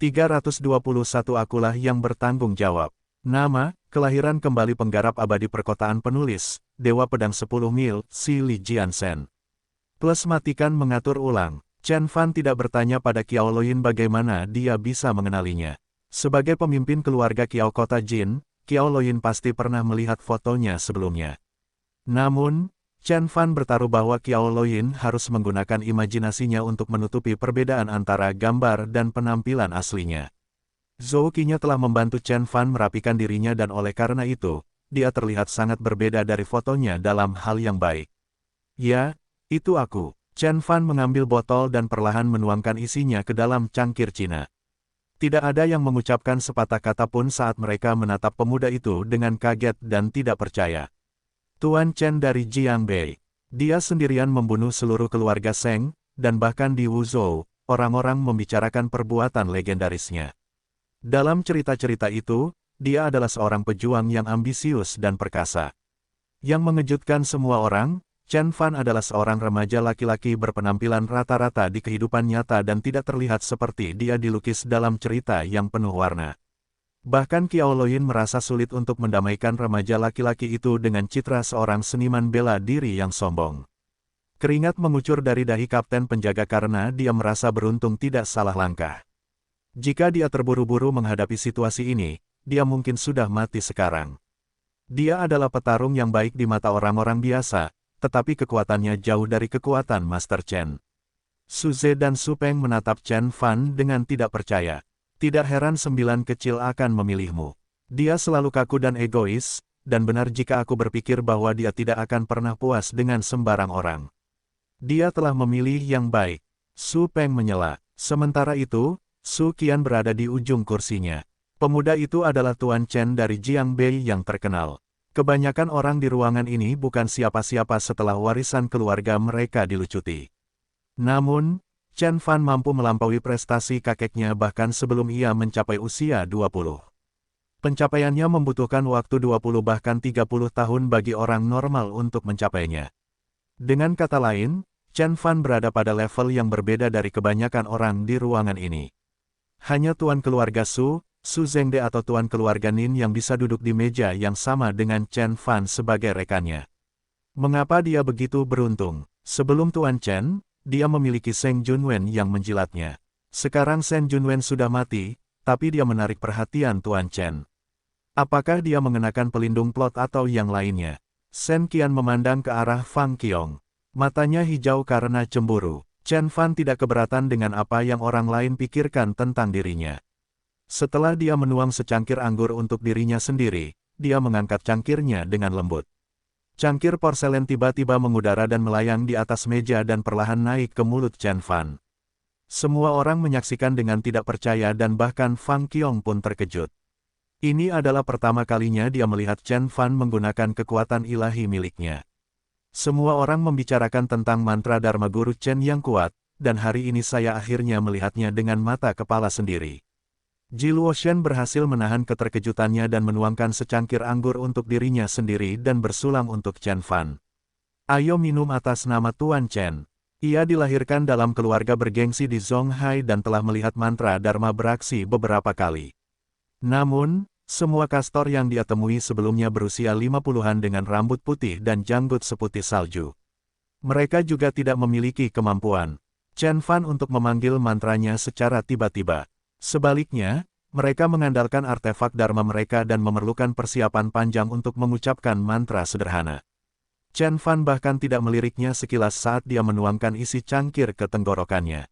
321 Akulah yang bertanggung jawab. Nama, kelahiran kembali penggarap abadi perkotaan penulis, Dewa Pedang 10 Mil, Si Li Jiansen. Plus matikan mengatur ulang. Chen Fan tidak bertanya pada Qiao Luoyin bagaimana dia bisa mengenalinya. Sebagai pemimpin keluarga Qiao Kota Jin, Qiao Luoyin pasti pernah melihat fotonya sebelumnya. Namun, Chen Fan bertaruh bahwa Qiao Luoyin harus menggunakan imajinasinya untuk menutupi perbedaan antara gambar dan penampilan aslinya. Zhou Qinya telah membantu Chen Fan merapikan dirinya dan oleh karena itu, dia terlihat sangat berbeda dari fotonya dalam hal yang baik. Ya, itu aku. Chen Fan mengambil botol dan perlahan menuangkan isinya ke dalam cangkir Cina. Tidak ada yang mengucapkan sepatah kata pun saat mereka menatap pemuda itu dengan kaget dan tidak percaya. Tuan Chen dari Jiangbei. Dia sendirian membunuh seluruh keluarga Seng, dan bahkan di Wuzhou, orang-orang membicarakan perbuatan legendarisnya. Dalam cerita-cerita itu, dia adalah seorang pejuang yang ambisius dan perkasa. Yang mengejutkan semua orang, Chen Fan adalah seorang remaja laki-laki berpenampilan rata-rata di kehidupan nyata dan tidak terlihat seperti dia dilukis dalam cerita yang penuh warna. Bahkan Qiao Luoyin merasa sulit untuk mendamaikan remaja laki-laki itu dengan citra seorang seniman bela diri yang sombong. Keringat mengucur dari dahi kapten penjaga karena dia merasa beruntung tidak salah langkah. Jika dia terburu-buru menghadapi situasi ini, dia mungkin sudah mati sekarang. Dia adalah petarung yang baik di mata orang-orang biasa, tetapi kekuatannya jauh dari kekuatan Master Chen. Su Ze dan Su Peng menatap Chen Fan dengan tidak percaya. Tidak heran 9 kecil akan memilihmu. Dia selalu kaku dan egois, dan benar jika aku berpikir bahwa dia tidak akan pernah puas dengan sembarang orang. Dia telah memilih yang baik. Su Peng menyela. Sementara itu, Su Qian berada di ujung kursinya. Pemuda itu adalah Tuan Chen dari Jiangbei yang terkenal. Kebanyakan orang di ruangan ini bukan siapa-siapa setelah warisan keluarga mereka dilucuti. Namun, Chen Fan mampu melampaui prestasi kakeknya bahkan sebelum ia mencapai usia 20. Pencapaiannya membutuhkan waktu 20 bahkan 30 tahun bagi orang normal untuk mencapainya. Dengan kata lain, Chen Fan berada pada level yang berbeda dari kebanyakan orang di ruangan ini. Hanya tuan keluarga Su Zhengde atau tuan keluarga Nin yang bisa duduk di meja yang sama dengan Chen Fan sebagai rekannya. Mengapa dia begitu beruntung? Sebelum Tuan Chen, dia memiliki Seng Junwen yang menjilatnya. Sekarang Seng Junwen sudah mati, tapi dia menarik perhatian Tuan Chen. Apakah dia mengenakan pelindung plot atau yang lainnya? Shen Qian memandang ke arah Fang Qiong. Matanya hijau karena cemburu. Chen Fan tidak keberatan dengan apa yang orang lain pikirkan tentang dirinya. Setelah dia menuang secangkir anggur untuk dirinya sendiri, dia mengangkat cangkirnya dengan lembut. Cangkir porselen tiba-tiba mengudara dan melayang di atas meja dan perlahan naik ke mulut Chen Fan. Semua orang menyaksikan dengan tidak percaya dan bahkan Fang Qiong pun terkejut. Ini adalah pertama kalinya dia melihat Chen Fan menggunakan kekuatan ilahi miliknya. Semua orang membicarakan tentang mantra Dharma Guru Chen yang kuat, dan hari ini saya akhirnya melihatnya dengan mata kepala sendiri. Ji Luoshen berhasil menahan keterkejutannya dan menuangkan secangkir anggur untuk dirinya sendiri dan bersulang untuk Chen Fan. Ayo minum atas nama Tuan Chen. Ia dilahirkan dalam keluarga bergengsi di Zonghai dan telah melihat mantra Dharma beraksi beberapa kali. Namun, semua kastor yang dia temui sebelumnya berusia 50-an dengan rambut putih dan janggut seputih salju. Mereka juga tidak memiliki kemampuan Chen Fan untuk memanggil mantranya secara tiba-tiba. Sebaliknya, mereka mengandalkan artefak Dharma mereka dan memerlukan persiapan panjang untuk mengucapkan mantra sederhana. Chen Fan bahkan tidak meliriknya sekilas saat dia menuangkan isi cangkir ke tenggorokannya.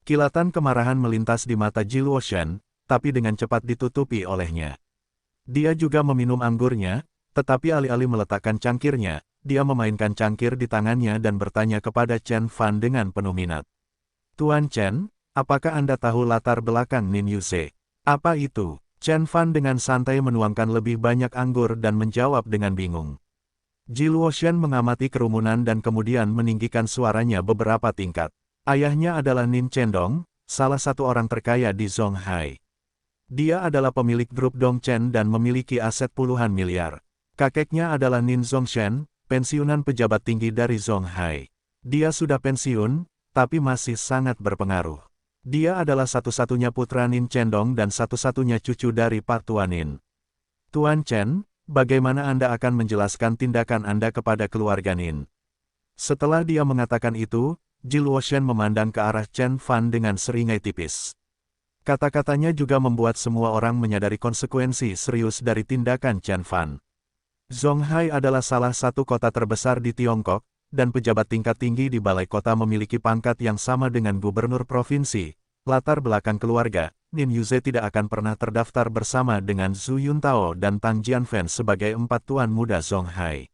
Kilatan kemarahan melintas di mata Ji Luoshen, tapi dengan cepat ditutupi olehnya. Dia juga meminum anggurnya, tetapi alih-alih meletakkan cangkirnya, dia memainkan cangkir di tangannya dan bertanya kepada Chen Fan dengan penuh minat. Tuan Chen, apakah Anda tahu latar belakang Nin Yusei? Apa itu? Chen Fan dengan santai menuangkan lebih banyak anggur dan menjawab dengan bingung. Ji Luoshen mengamati kerumunan dan kemudian meninggikan suaranya beberapa tingkat. Ayahnya adalah Nin Chendong, salah satu orang terkaya di Zonghai. Dia adalah pemilik grup Dongchen dan memiliki aset puluhan miliar. Kakeknya adalah Nin Zongshen, pensiunan pejabat tinggi dari Zonghai. Dia sudah pensiun, tapi masih sangat berpengaruh. Dia adalah satu-satunya putra Nin Chendong dan satu-satunya cucu dari Pak Tuan Nin. Tuan Chen, bagaimana Anda akan menjelaskan tindakan Anda kepada keluarga Nin? Setelah dia mengatakan itu, Ji Luoshen memandang ke arah Chen Fan dengan seringai tipis. Kata-katanya juga membuat semua orang menyadari konsekuensi serius dari tindakan Chen Fan. Zonghai adalah salah satu kota terbesar di Tiongkok, dan pejabat tingkat tinggi di balai kota memiliki pangkat yang sama dengan gubernur provinsi. Latar belakang keluarga, Nin Yuze tidak akan pernah terdaftar bersama dengan Zhu Yuntao dan Tang Jianfen sebagai empat tuan muda Zonghai.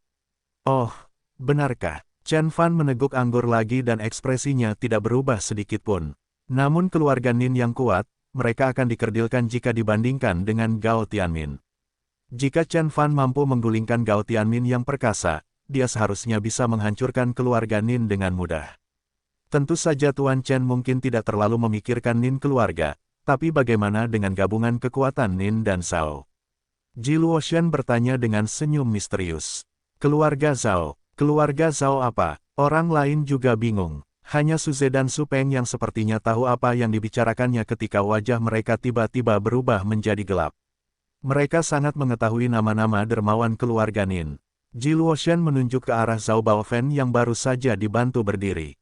Oh, benarkah? Chen Fan meneguk anggur lagi dan ekspresinya tidak berubah sedikitpun. Namun keluarga Nin yang kuat, mereka akan dikerdilkan jika dibandingkan dengan Gao Tianmin. Jika Chen Fan mampu menggulingkan Gao Tianmin yang perkasa, dia seharusnya bisa menghancurkan keluarga Nin dengan mudah. Tentu saja Tuan Chen mungkin tidak terlalu memikirkan Nin keluarga, tapi bagaimana dengan gabungan kekuatan Nin dan Zhao? Ji Luoshen bertanya dengan senyum misterius. Keluarga Zhao apa? Orang lain juga bingung. Hanya Suze dan Su Peng yang sepertinya tahu apa yang dibicarakannya ketika wajah mereka tiba-tiba berubah menjadi gelap. Mereka sangat mengetahui nama-nama dermawan keluarga Nin. Ji Luoshen menunjuk ke arah Zhao Baofen yang baru saja dibantu berdiri.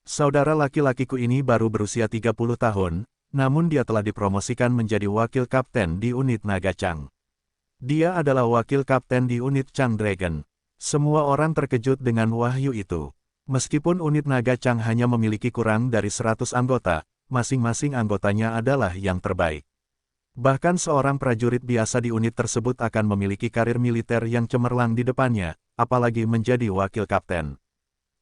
Saudara laki-lakiku ini baru berusia 30 tahun, namun dia telah dipromosikan menjadi wakil kapten di unit Naga Chang. Dia adalah wakil kapten di unit Chang Dragon. Semua orang terkejut dengan wahyu itu. Meskipun unit Naga Chang hanya memiliki kurang dari 100 anggota, masing-masing anggotanya adalah yang terbaik. Bahkan seorang prajurit biasa di unit tersebut akan memiliki karir militer yang cemerlang di depannya, apalagi menjadi wakil kapten.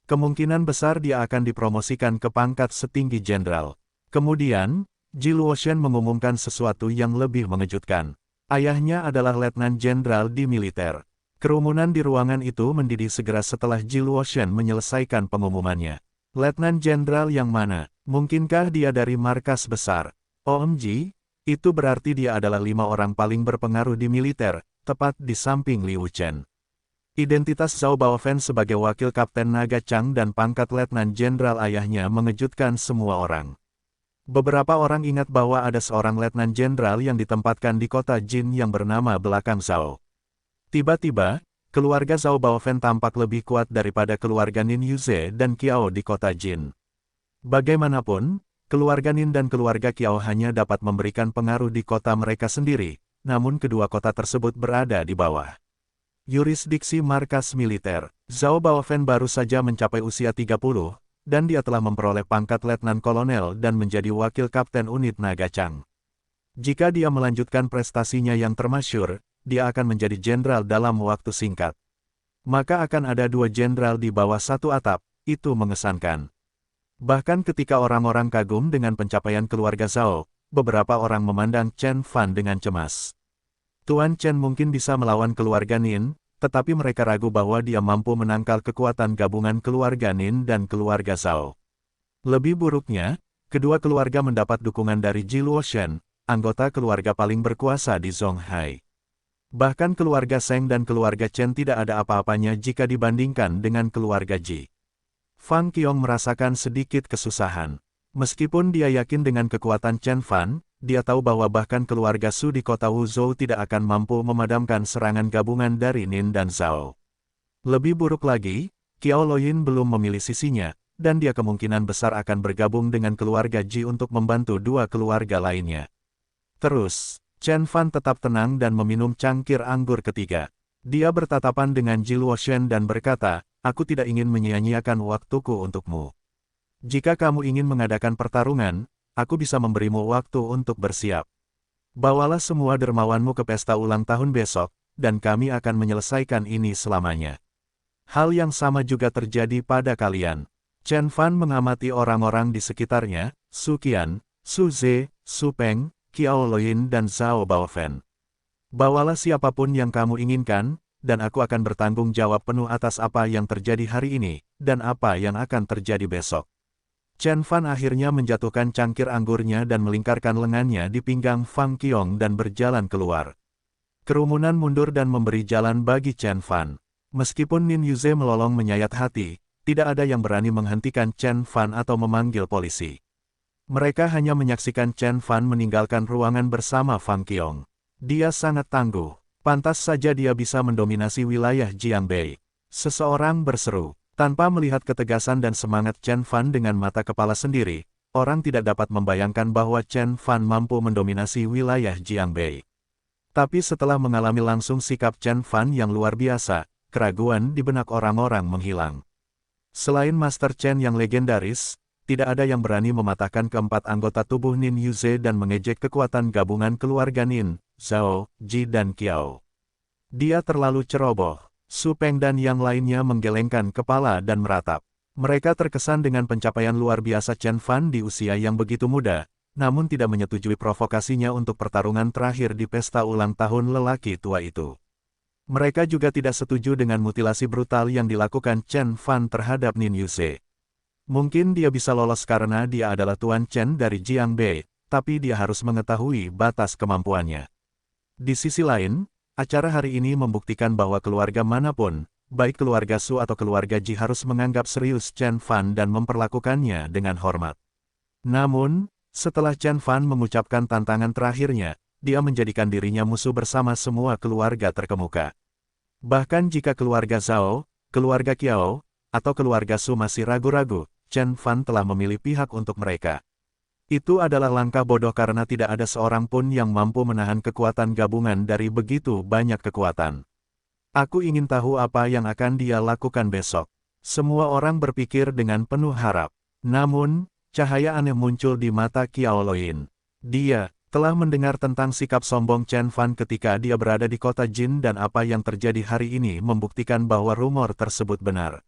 Kemungkinan besar dia akan dipromosikan ke pangkat setinggi jenderal. Kemudian, Ji Luoshen mengumumkan sesuatu yang lebih mengejutkan. Ayahnya adalah letnan jenderal di militer. Kerumunan di ruangan itu mendidih segera setelah Ji Luoshen menyelesaikan pengumumannya. Letnan jenderal yang mana? Mungkinkah dia dari markas besar? OMG, itu berarti dia adalah 5 orang paling berpengaruh di militer, tepat di samping Liu Chen. Identitas Zhao Baofen sebagai wakil kapten Naga Chang dan pangkat letnan jenderal ayahnya mengejutkan semua orang. Beberapa orang ingat bahwa ada seorang letnan jenderal yang ditempatkan di kota Jin yang bernama belakang Zhao. Tiba-tiba, keluarga Zhao Baofen tampak lebih kuat daripada keluarga Nin Yuze dan Qiao di kota Jin. Bagaimanapun, keluarga Nin dan keluarga Qiao hanya dapat memberikan pengaruh di kota mereka sendiri, namun kedua kota tersebut berada di bawah yurisdiksi markas militer. Zhao Baofen baru saja mencapai usia 30, dan dia telah memperoleh pangkat letnan kolonel dan menjadi wakil kapten unit Naga Chang. Jika dia melanjutkan prestasinya yang termasyur, dia akan menjadi jenderal dalam waktu singkat. Maka akan ada 2 jenderal di bawah satu atap, itu mengesankan. Bahkan ketika orang-orang kagum dengan pencapaian keluarga Zhao, beberapa orang memandang Chen Fan dengan cemas. Tuan Chen mungkin bisa melawan keluarga Nin, tetapi mereka ragu bahwa dia mampu menangkal kekuatan gabungan keluarga Nin dan keluarga Zhao. Lebih buruknya, kedua keluarga mendapat dukungan dari Ji Luoshen, anggota keluarga paling berkuasa di Zonghai. Bahkan keluarga Seng dan keluarga Chen tidak ada apa-apanya jika dibandingkan dengan keluarga Ji. Fang Qiong merasakan sedikit kesusahan. Meskipun dia yakin dengan kekuatan Chen Fan, dia tahu bahwa bahkan keluarga Su di kota Wuzhou tidak akan mampu memadamkan serangan gabungan dari Nin dan Zhao. Lebih buruk lagi, Qiao Loyin belum memilih sisinya, dan dia kemungkinan besar akan bergabung dengan keluarga Ji untuk membantu 2 keluarga lainnya. Terus, Chen Fan tetap tenang dan meminum cangkir anggur ketiga. Dia bertatapan dengan Ji Luoshen dan berkata, aku tidak ingin menyia-nyiakan waktuku untukmu. Jika kamu ingin mengadakan pertarungan, aku bisa memberimu waktu untuk bersiap. Bawalah semua dermawanmu ke pesta ulang tahun besok, dan kami akan menyelesaikan ini selamanya. Hal yang sama juga terjadi pada kalian. Chen Fan mengamati orang-orang di sekitarnya, Su Qian, Su Ze, Su Peng, Qiao Loyin dan Zhao Baofen. Bawalah siapapun yang kamu inginkan, dan aku akan bertanggung jawab penuh atas apa yang terjadi hari ini, dan apa yang akan terjadi besok. Chen Fan akhirnya menjatuhkan cangkir anggurnya dan melingkarkan lengannya di pinggang Fang Qiong dan berjalan keluar. Kerumunan mundur dan memberi jalan bagi Chen Fan. Meskipun Nin Yuze melolong menyayat hati, tidak ada yang berani menghentikan Chen Fan atau memanggil polisi. Mereka hanya menyaksikan Chen Fan meninggalkan ruangan bersama Fang Qiong. Dia sangat tangguh. Pantas saja dia bisa mendominasi wilayah Jiangbei. Seseorang berseru. Tanpa melihat ketegasan dan semangat Chen Fan dengan mata kepala sendiri, orang tidak dapat membayangkan bahwa Chen Fan mampu mendominasi wilayah Jiangbei. Tapi setelah mengalami langsung sikap Chen Fan yang luar biasa, keraguan di benak orang-orang menghilang. Selain Master Chen yang legendaris, tidak ada yang berani mematahkan keempat anggota tubuh Nin Yuze dan mengejek kekuatan gabungan keluarga Nin, Zhao, Ji dan Qiao. Dia terlalu ceroboh. Su Peng dan yang lainnya menggelengkan kepala dan meratap. Mereka terkesan dengan pencapaian luar biasa Chen Fan di usia yang begitu muda, namun tidak menyetujui provokasinya untuk pertarungan terakhir di pesta ulang tahun lelaki tua itu. Mereka juga tidak setuju dengan mutilasi brutal yang dilakukan Chen Fan terhadap Nin Yuze. Mungkin dia bisa lolos karena dia adalah Tuan Chen dari Jiangbei, tapi dia harus mengetahui batas kemampuannya. Di sisi lain, acara hari ini membuktikan bahwa keluarga manapun, baik keluarga Su atau keluarga Ji harus menganggap serius Chen Fan dan memperlakukannya dengan hormat. Namun, setelah Chen Fan mengucapkan tantangan terakhirnya, dia menjadikan dirinya musuh bersama semua keluarga terkemuka. Bahkan jika keluarga Zhao, keluarga Qiao, atau keluarga Su masih ragu-ragu, Chen Fan telah memilih pihak untuk mereka. Itu adalah langkah bodoh karena tidak ada seorang pun yang mampu menahan kekuatan gabungan dari begitu banyak kekuatan. Aku ingin tahu apa yang akan dia lakukan besok. Semua orang berpikir dengan penuh harap. Namun, cahaya aneh muncul di mata Qiao Luoyin. Dia telah mendengar tentang sikap sombong Chen Fan ketika dia berada di kota Jin dan apa yang terjadi hari ini membuktikan bahwa rumor tersebut benar.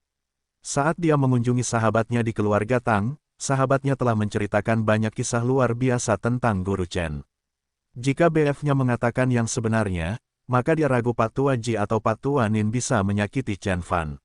Saat dia mengunjungi sahabatnya di keluarga Tang, sahabatnya telah menceritakan banyak kisah luar biasa tentang Guru Chen. Jika BF-nya mengatakan yang sebenarnya, maka dia ragu Pak Tua Ji atau Pak Tua Nin bisa menyakiti Chen Fan.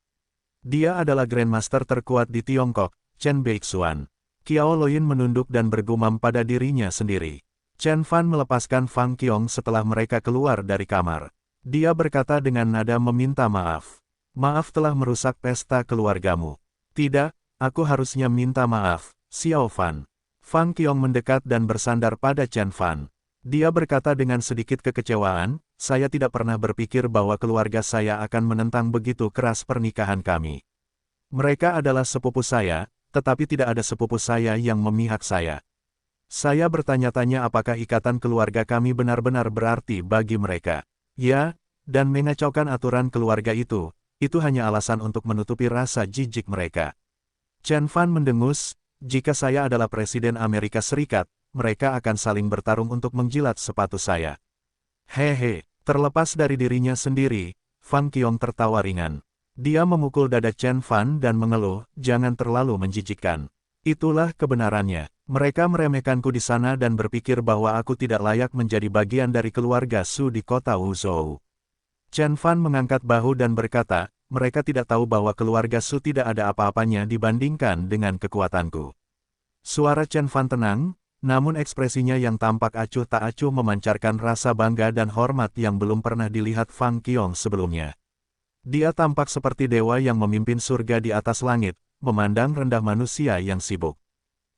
Dia adalah Grandmaster terkuat di Tiongkok, Chen Beixuan. Qiao Luoyin menunduk dan bergumam pada dirinya sendiri. Chen Fan melepaskan Fang Qiong setelah mereka keluar dari kamar. Dia berkata dengan nada meminta maaf. Maaf telah merusak pesta keluargamu. Tidak, aku harusnya minta maaf, Xiao Fan. Fang Qiong mendekat dan bersandar pada Chen Fan. Dia berkata dengan sedikit kekecewaan, saya tidak pernah berpikir bahwa keluarga saya akan menentang begitu keras pernikahan kami. Mereka adalah sepupu saya, tetapi tidak ada sepupu saya yang memihak saya. Saya bertanya-tanya apakah ikatan keluarga kami benar-benar berarti bagi mereka. Ya, dan mengacaukan aturan keluarga itu hanya alasan untuk menutupi rasa jijik mereka. Chen Fan mendengus, jika saya adalah Presiden Amerika Serikat, mereka akan saling bertarung untuk menjilat sepatu saya. Hehe, terlepas dari dirinya sendiri, Fang Qiong tertawa ringan. Dia memukul dada Chen Fan dan mengeluh, jangan terlalu menjijikkan. Itulah kebenarannya. Mereka meremehkanku di sana dan berpikir bahwa aku tidak layak menjadi bagian dari keluarga Su di kota Wuzhou. Chen Fan mengangkat bahu dan berkata, mereka tidak tahu bahwa keluarga Su tidak ada apa-apanya dibandingkan dengan kekuatanku. Suara Chen Fan tenang, namun ekspresinya yang tampak acuh tak acuh memancarkan rasa bangga dan hormat yang belum pernah dilihat Fang Qiong sebelumnya. Dia tampak seperti dewa yang memimpin surga di atas langit, memandang rendah manusia yang sibuk.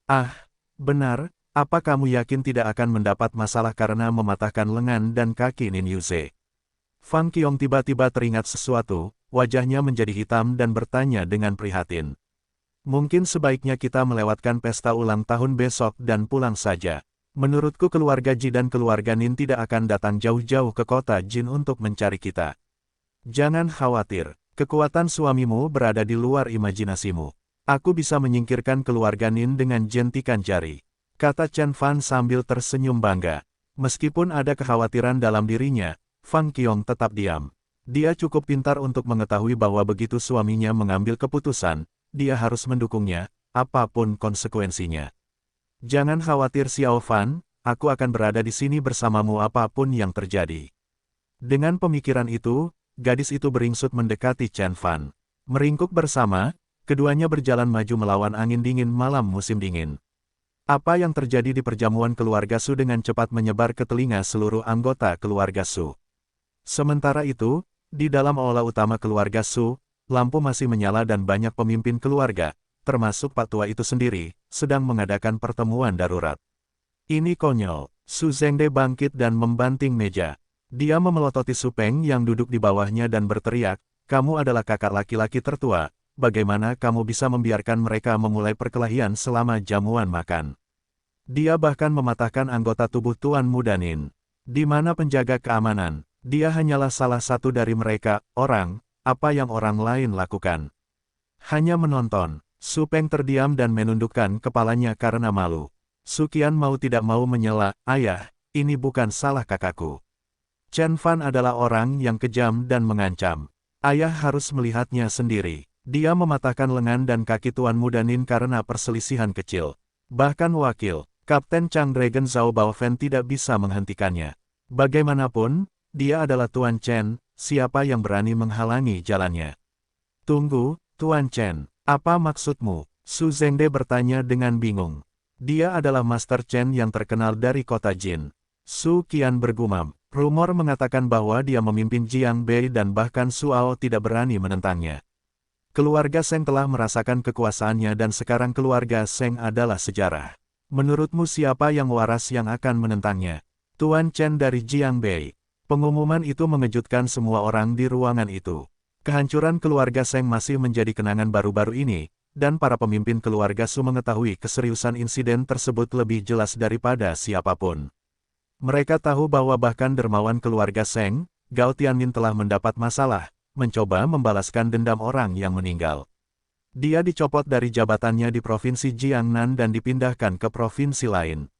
Ah, benar, apa kamu yakin tidak akan mendapat masalah karena mematahkan lengan dan kaki Nin Yuze? Fang Qiong tiba-tiba teringat sesuatu, wajahnya menjadi hitam dan bertanya dengan prihatin. Mungkin sebaiknya kita melewatkan pesta ulang tahun besok dan pulang saja. Menurutku keluarga Ji dan keluarga Nin tidak akan datang jauh-jauh ke kota Jin untuk mencari kita. Jangan khawatir, kekuatan suamimu berada di luar imajinasimu. Aku bisa menyingkirkan keluarga Nin dengan jentikan jari, kata Chen Fan sambil tersenyum bangga. Meskipun ada kekhawatiran dalam dirinya, Fang Qiong tetap diam. Dia cukup pintar untuk mengetahui bahwa begitu suaminya mengambil keputusan, dia harus mendukungnya, apapun konsekuensinya. Jangan khawatir Xiao Fan, aku akan berada di sini bersamamu apapun yang terjadi. Dengan pemikiran itu, gadis itu beringsut mendekati Chen Fan. Meringkuk bersama, keduanya berjalan maju melawan angin dingin malam musim dingin. Apa yang terjadi di perjamuan keluarga Su dengan cepat menyebar ke telinga seluruh anggota keluarga Su. Sementara itu, di dalam aula utama keluarga Su, lampu masih menyala dan banyak pemimpin keluarga, termasuk Pak Tua itu sendiri, sedang mengadakan pertemuan darurat. Ini konyol. Su Zhengde bangkit dan membanting meja. Dia memelototi Su Peng yang duduk di bawahnya dan berteriak, "Kamu adalah kakak laki-laki tertua, bagaimana kamu bisa membiarkan mereka memulai perkelahian selama jamuan makan?" Dia bahkan mematahkan anggota tubuh Tuan Muda Nin. Di mana penjaga keamanan? Dia hanyalah salah satu dari mereka. Apa yang orang lain lakukan? Hanya menonton. Su Peng terdiam dan menundukkan kepalanya karena malu. Su Qian mau tidak mau menyela, "Ayah, ini bukan salah kakakku. Chen Fan adalah orang yang kejam dan mengancam. Ayah harus melihatnya sendiri." Dia mematahkan lengan dan kaki Tuan Muda Nin karena perselisihan kecil. Bahkan wakil, Kapten Chang Dragon Zhao Baofen tidak bisa menghentikannya. Bagaimanapun, dia adalah Tuan Chen, siapa yang berani menghalangi jalannya? "Tunggu, Tuan Chen, apa maksudmu?" Su Zhengde bertanya dengan bingung. Dia adalah Master Chen yang terkenal dari kota Jin. Su Qian bergumam. Rumor mengatakan bahwa dia memimpin Jiang Bei dan bahkan Su Ao tidak berani menentangnya. Keluarga Seng telah merasakan kekuasaannya dan sekarang keluarga Seng adalah sejarah. Menurutmu siapa yang waras yang akan menentangnya? Tuan Chen dari Jiang Bei. Pengumuman itu mengejutkan semua orang di ruangan itu. Kehancuran keluarga Seng masih menjadi kenangan baru-baru ini, dan para pemimpin keluarga Su mengetahui keseriusan insiden tersebut lebih jelas daripada siapapun. Mereka tahu bahwa bahkan dermawan keluarga Seng, Gao Tianmin telah mendapat masalah, mencoba membalaskan dendam orang yang meninggal. Dia dicopot dari jabatannya di Provinsi Jiangnan dan dipindahkan ke provinsi lain.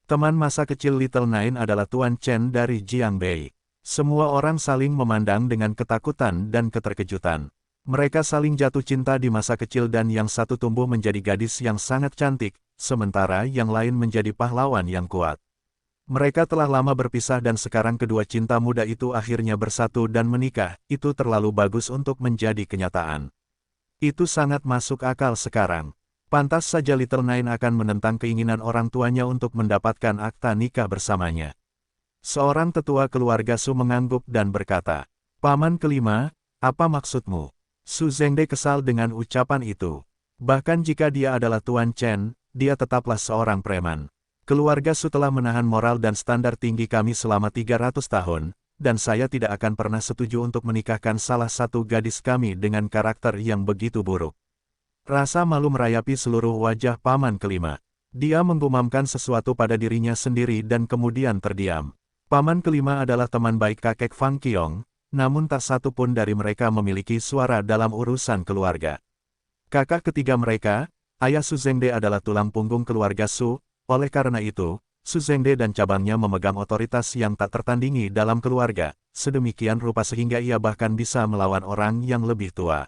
Teman masa kecil Little Nine adalah Tuan Chen dari Jiang Bei. Semua orang saling memandang dengan ketakutan dan keterkejutan. Mereka saling jatuh cinta di masa kecil dan yang satu tumbuh menjadi gadis yang sangat cantik, sementara yang lain menjadi pahlawan yang kuat. Mereka telah lama berpisah dan sekarang kedua cinta muda itu akhirnya bersatu dan menikah, itu terlalu bagus untuk menjadi kenyataan. Itu sangat masuk akal sekarang. Pantas saja Little Nine akan menentang keinginan orang tuanya untuk mendapatkan akta nikah bersamanya. Seorang tetua keluarga Su mengangguk dan berkata, "Paman kelima, apa maksudmu?" Su Zhengde kesal dengan ucapan itu. Bahkan jika dia adalah Tuan Chen, dia tetaplah seorang preman. Keluarga Su telah menahan moral dan standar tinggi kami selama 300 tahun, dan saya tidak akan pernah setuju untuk menikahkan salah satu gadis kami dengan karakter yang begitu buruk. Rasa malu merayapi seluruh wajah paman kelima. Dia menggumamkan sesuatu pada dirinya sendiri dan kemudian terdiam. Paman kelima adalah teman baik kakek Fang Qiong, namun tak satu pun dari mereka memiliki suara dalam urusan keluarga. Kakak ketiga mereka, ayah Su Zhengde adalah tulang punggung keluarga Su, oleh karena itu, Su Zhengde dan cabangnya memegang otoritas yang tak tertandingi dalam keluarga, sedemikian rupa sehingga ia bahkan bisa melawan orang yang lebih tua.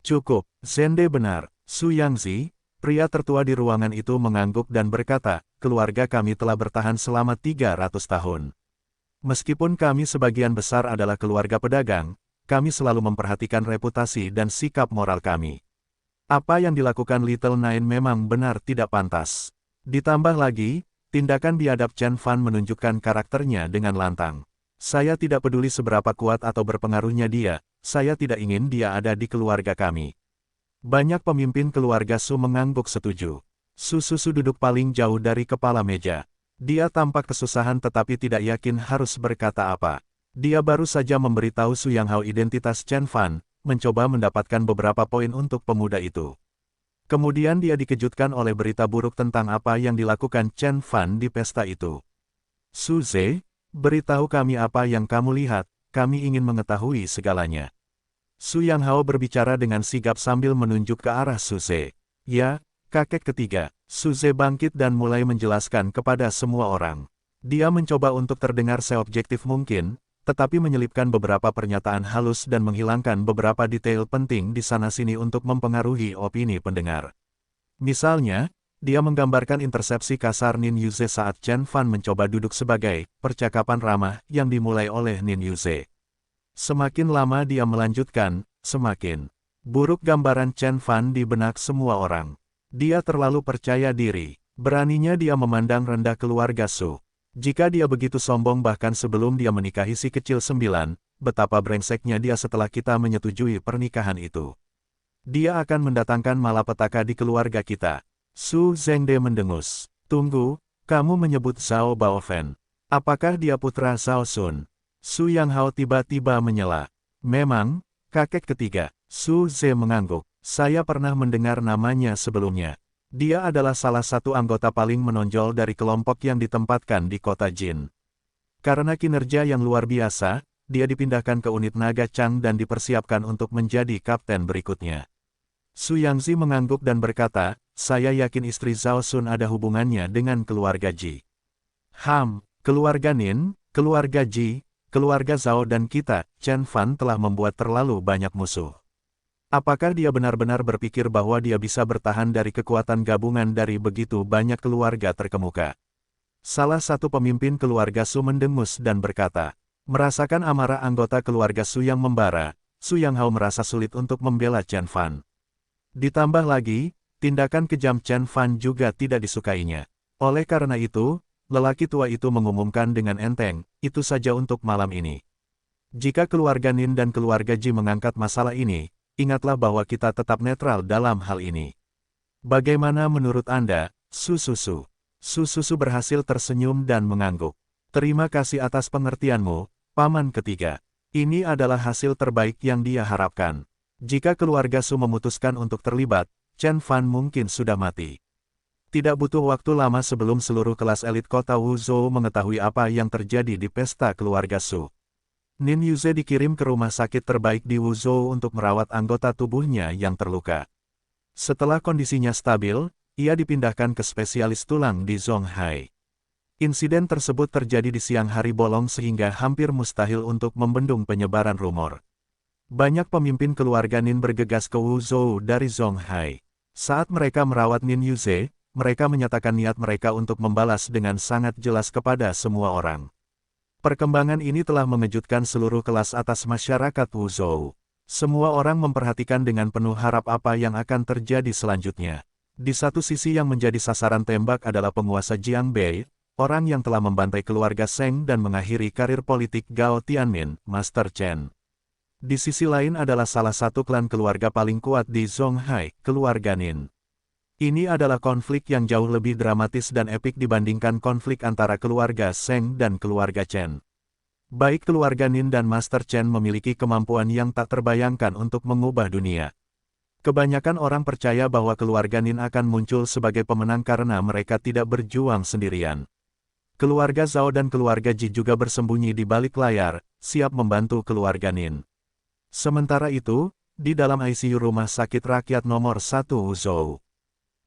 Cukup, Zhengde benar. Su Yangzi, pria tertua di ruangan itu mengangguk dan berkata, "Keluarga kami telah bertahan selama 300 tahun. Meskipun kami sebagian besar adalah keluarga pedagang, kami selalu memperhatikan reputasi dan sikap moral kami. Apa yang dilakukan Little Nine memang benar tidak pantas. Ditambah lagi, tindakan biadab Chen Fan menunjukkan karakternya dengan lantang. Saya tidak peduli seberapa kuat atau berpengaruhnya dia, saya tidak ingin dia ada di keluarga kami." Banyak pemimpin keluarga Su mengangguk setuju. Su duduk paling jauh dari kepala meja. Dia tampak kesusahan tetapi tidak yakin harus berkata apa. Dia baru saja memberitahu Su Yanghao identitas Chen Fan, mencoba mendapatkan beberapa poin untuk pemuda itu. Kemudian dia dikejutkan oleh berita buruk tentang apa yang dilakukan Chen Fan di pesta itu. "Su Ze, beritahu kami apa yang kamu lihat, kami ingin mengetahui segalanya." Su Yanghao berbicara dengan sigap sambil menunjuk ke arah Su Ze. "Ya, kakek ketiga." Su Ze bangkit dan mulai menjelaskan kepada semua orang. Dia mencoba untuk terdengar seobjektif mungkin, tetapi menyelipkan beberapa pernyataan halus dan menghilangkan beberapa detail penting di sana-sini untuk mempengaruhi opini pendengar. Misalnya, dia menggambarkan intersepsi kasar Nin Yuze saat Chen Fan mencoba duduk sebagai percakapan ramah yang dimulai oleh Nin Yuze. Semakin lama dia melanjutkan, semakin buruk gambaran Chen Fan di benak semua orang. Dia terlalu percaya diri. Beraninya dia memandang rendah keluarga Su. Jika dia begitu sombong bahkan sebelum dia menikahi si kecil 9, betapa brengseknya dia setelah kita menyetujui pernikahan itu. Dia akan mendatangkan malapetaka di keluarga kita. Su Zhengde mendengus. Tunggu, kamu menyebut Zhao Baofen. Apakah dia putra Zhao Sun? Su Yanghao tiba-tiba menyela. Memang, kakek ketiga. Su Ze mengangguk. Saya pernah mendengar namanya sebelumnya. Dia adalah salah satu anggota paling menonjol dari kelompok yang ditempatkan di kota Jin. Karena kinerja yang luar biasa, dia dipindahkan ke unit naga Chang dan dipersiapkan untuk menjadi kapten berikutnya. Su Yangzi mengangguk dan berkata, saya yakin istri Zhao Sun ada hubungannya dengan keluarga Ji. Keluarga Nin, keluarga Ji, keluarga Zhao dan kita, Chen Fan telah membuat terlalu banyak musuh. Apakah dia benar-benar berpikir bahwa dia bisa bertahan dari kekuatan gabungan dari begitu banyak keluarga terkemuka? Salah satu pemimpin keluarga Su mendengus dan berkata, merasakan amarah anggota keluarga Su yang membara, Su Yanghao merasa sulit untuk membela Chen Fan. Ditambah lagi, tindakan kejam Chen Fan juga tidak disukainya. Oleh karena itu, lelaki tua itu mengumumkan dengan enteng, itu saja untuk malam ini. Jika keluarga Nin dan keluarga Ji mengangkat masalah ini, ingatlah bahwa kita tetap netral dalam hal ini. Bagaimana menurut Anda, Su Susu? Su Susu berhasil tersenyum dan mengangguk. Terima kasih atas pengertianmu, paman ketiga. Ini adalah hasil terbaik yang dia harapkan. Jika keluarga Su memutuskan untuk terlibat, Chen Fan mungkin sudah mati. Tidak butuh waktu lama sebelum seluruh kelas elit kota Wuzhou mengetahui apa yang terjadi di pesta keluarga Su. Nin Yuze dikirim ke rumah sakit terbaik di Wuzhou untuk merawat anggota tubuhnya yang terluka. Setelah kondisinya stabil, ia dipindahkan ke spesialis tulang di Zonghai. Insiden tersebut terjadi di siang hari bolong sehingga hampir mustahil untuk membendung penyebaran rumor. Banyak pemimpin keluarga Nin bergegas ke Wuzhou dari Zonghai. Saat mereka merawat Nin Yuze, mereka menyatakan niat mereka untuk membalas dengan sangat jelas kepada semua orang. Perkembangan ini telah mengejutkan seluruh kelas atas masyarakat Wuzhou. Semua orang memperhatikan dengan penuh harap apa yang akan terjadi selanjutnya. Di satu sisi yang menjadi sasaran tembak adalah penguasa Jiangbei, orang yang telah membantai keluarga Seng dan mengakhiri karir politik Gao Tianmin, Master Chen. Di sisi lain adalah salah satu klan keluarga paling kuat di Zonghai, keluarga Nin. Ini adalah konflik yang jauh lebih dramatis dan epik dibandingkan konflik antara keluarga Seng dan keluarga Chen. Baik keluarga Nin dan Master Chen memiliki kemampuan yang tak terbayangkan untuk mengubah dunia. Kebanyakan orang percaya bahwa keluarga Nin akan muncul sebagai pemenang karena mereka tidak berjuang sendirian. Keluarga Zhao dan keluarga Ji juga bersembunyi di balik layar, siap membantu keluarga Nin. Sementara itu, di dalam ICU Rumah Sakit Rakyat nomor 1 Wuzhou,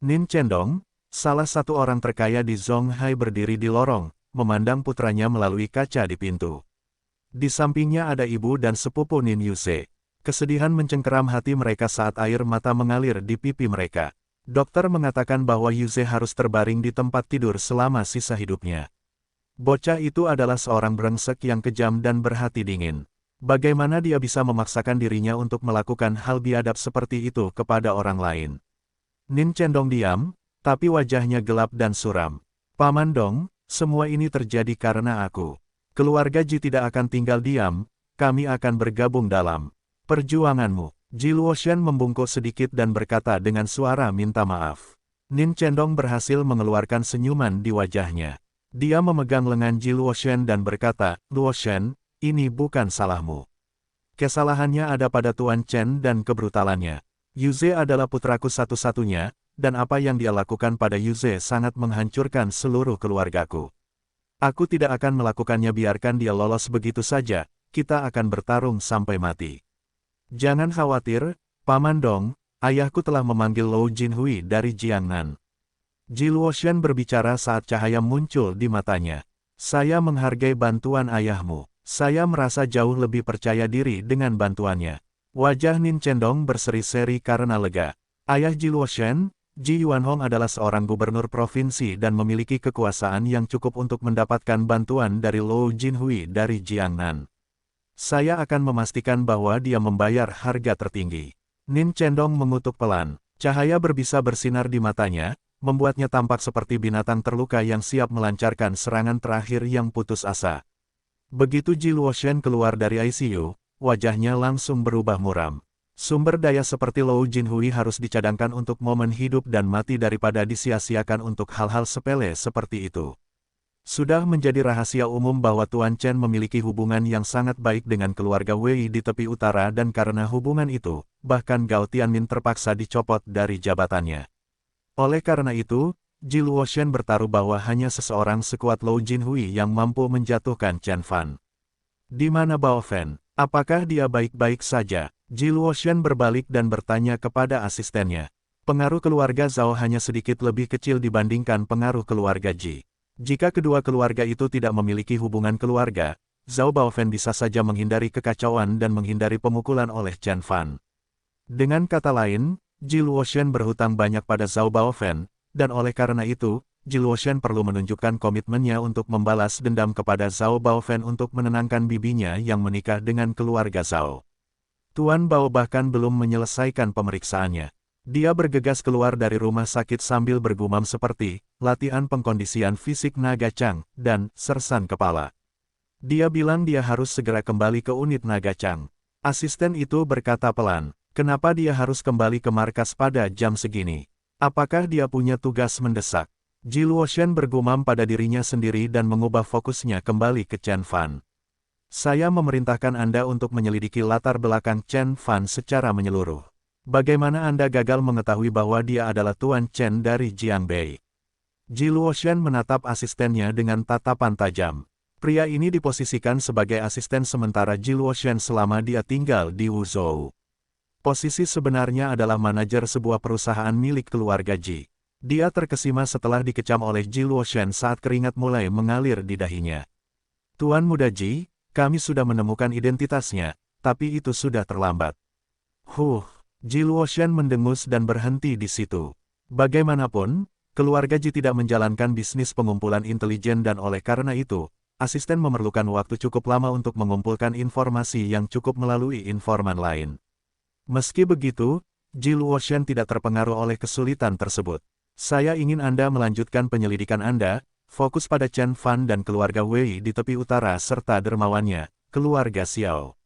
Nin Chendong, salah satu orang terkaya di Zonghai berdiri di lorong, memandang putranya melalui kaca di pintu. Di sampingnya ada ibu dan sepupu Nin Yuze. Kesedihan mencengkeram hati mereka saat air mata mengalir di pipi mereka. Dokter mengatakan bahwa Yuze harus terbaring di tempat tidur selama sisa hidupnya. Bocah itu adalah seorang brengsek yang kejam dan berhati dingin. Bagaimana dia bisa memaksakan dirinya untuk melakukan hal biadab seperti itu kepada orang lain? Nin Chendong diam, tapi wajahnya gelap dan suram. Paman Dong, semua ini terjadi karena aku. Keluarga Ji tidak akan tinggal diam, kami akan bergabung dalam perjuanganmu. Ji Luoshan membungkuk sedikit dan berkata dengan suara minta maaf. Nin Chendong berhasil mengeluarkan senyuman di wajahnya. Dia memegang lengan Ji Luoshan dan berkata, Luoshan, ini bukan salahmu. Kesalahannya ada pada Tuan Chen dan kebrutalannya. Yuze adalah putraku satu-satunya, dan apa yang dia lakukan pada Yuze sangat menghancurkan seluruh keluargaku. Aku tidak akan melakukannya biarkan dia lolos begitu saja, kita akan bertarung sampai mati. Jangan khawatir, Paman Dong, ayahku telah memanggil Lou Jinhui dari Jiangnan. Ji Luoshan berbicara saat cahaya muncul di matanya. Saya menghargai bantuan ayahmu. Saya merasa jauh lebih percaya diri dengan bantuannya. Wajah Nin Chendong berseri-seri karena lega. Ayah Ji Luoshan, Ji Yuanhong adalah seorang gubernur provinsi dan memiliki kekuasaan yang cukup untuk mendapatkan bantuan dari Lou Jinhui dari Jiangnan. Saya akan memastikan bahwa dia membayar harga tertinggi. Nin Chendong mengutuk pelan. Cahaya berbisa bersinar di matanya, membuatnya tampak seperti binatang terluka yang siap melancarkan serangan terakhir yang putus asa. Begitu Ji Luoshan keluar dari ICU, wajahnya langsung berubah muram. Sumber daya seperti Lou Jinhui harus dicadangkan untuk momen hidup dan mati daripada disia-siakan untuk hal-hal sepele seperti itu. Sudah menjadi rahasia umum bahwa Tuan Chen memiliki hubungan yang sangat baik dengan keluarga Wei di tepi utara dan karena hubungan itu, bahkan Gao Tianmin terpaksa dicopot dari jabatannya. Oleh karena itu, Ji Luoshen bertaruh bahwa hanya seseorang sekuat Lou Jinhui yang mampu menjatuhkan Chen Fan. Di mana Bao Fen? Apakah dia baik-baik saja? Ji Luoshen berbalik dan bertanya kepada asistennya. Pengaruh keluarga Zhao hanya sedikit lebih kecil dibandingkan pengaruh keluarga Ji. Jika kedua keluarga itu tidak memiliki hubungan keluarga, Zhao Baofen bisa saja menghindari kekacauan dan menghindari pemukulan oleh Chen Fan. Dengan kata lain, Ji Luoshen berhutang banyak pada Zhao Baofen, dan oleh karena itu, Ji Luoshen perlu menunjukkan komitmennya untuk membalas dendam kepada Zhao Baofen untuk menenangkan bibinya yang menikah dengan keluarga Zhao. Tuan Bao bahkan belum menyelesaikan pemeriksaannya. Dia bergegas keluar dari rumah sakit sambil bergumam seperti, latihan pengkondisian fisik naga Chang, dan sersan kepala. Dia bilang dia harus segera kembali ke unit naga Chang. Asisten itu berkata pelan, kenapa dia harus kembali ke markas pada jam segini? Apakah dia punya tugas mendesak? Ji Luoshen bergumam pada dirinya sendiri dan mengubah fokusnya kembali ke Chen Fan. Saya memerintahkan Anda untuk menyelidiki latar belakang Chen Fan secara menyeluruh. Bagaimana Anda gagal mengetahui bahwa dia adalah Tuan Chen dari Jiangbei? Ji Luoshen menatap asistennya dengan tatapan tajam. Pria ini diposisikan sebagai asisten sementara Ji Luoshen selama dia tinggal di Wuzhou. Posisi sebenarnya adalah manajer sebuah perusahaan milik keluarga Ji. Dia terkesima setelah dikecam oleh Ji Luoshen saat keringat mulai mengalir di dahinya. Tuan Muda Ji, kami sudah menemukan identitasnya, tapi itu sudah terlambat. Ji Luoshen mendengus dan berhenti di situ. Bagaimanapun, keluarga Ji tidak menjalankan bisnis pengumpulan intelijen dan oleh karena itu, asisten memerlukan waktu cukup lama untuk mengumpulkan informasi yang cukup melalui informan lain. Meski begitu, Ji Luoshen tidak terpengaruh oleh kesulitan tersebut. Saya ingin Anda melanjutkan penyelidikan Anda, fokus pada Chen Fan dan keluarga Wei di tepi utara serta dermawannya, keluarga Xiao.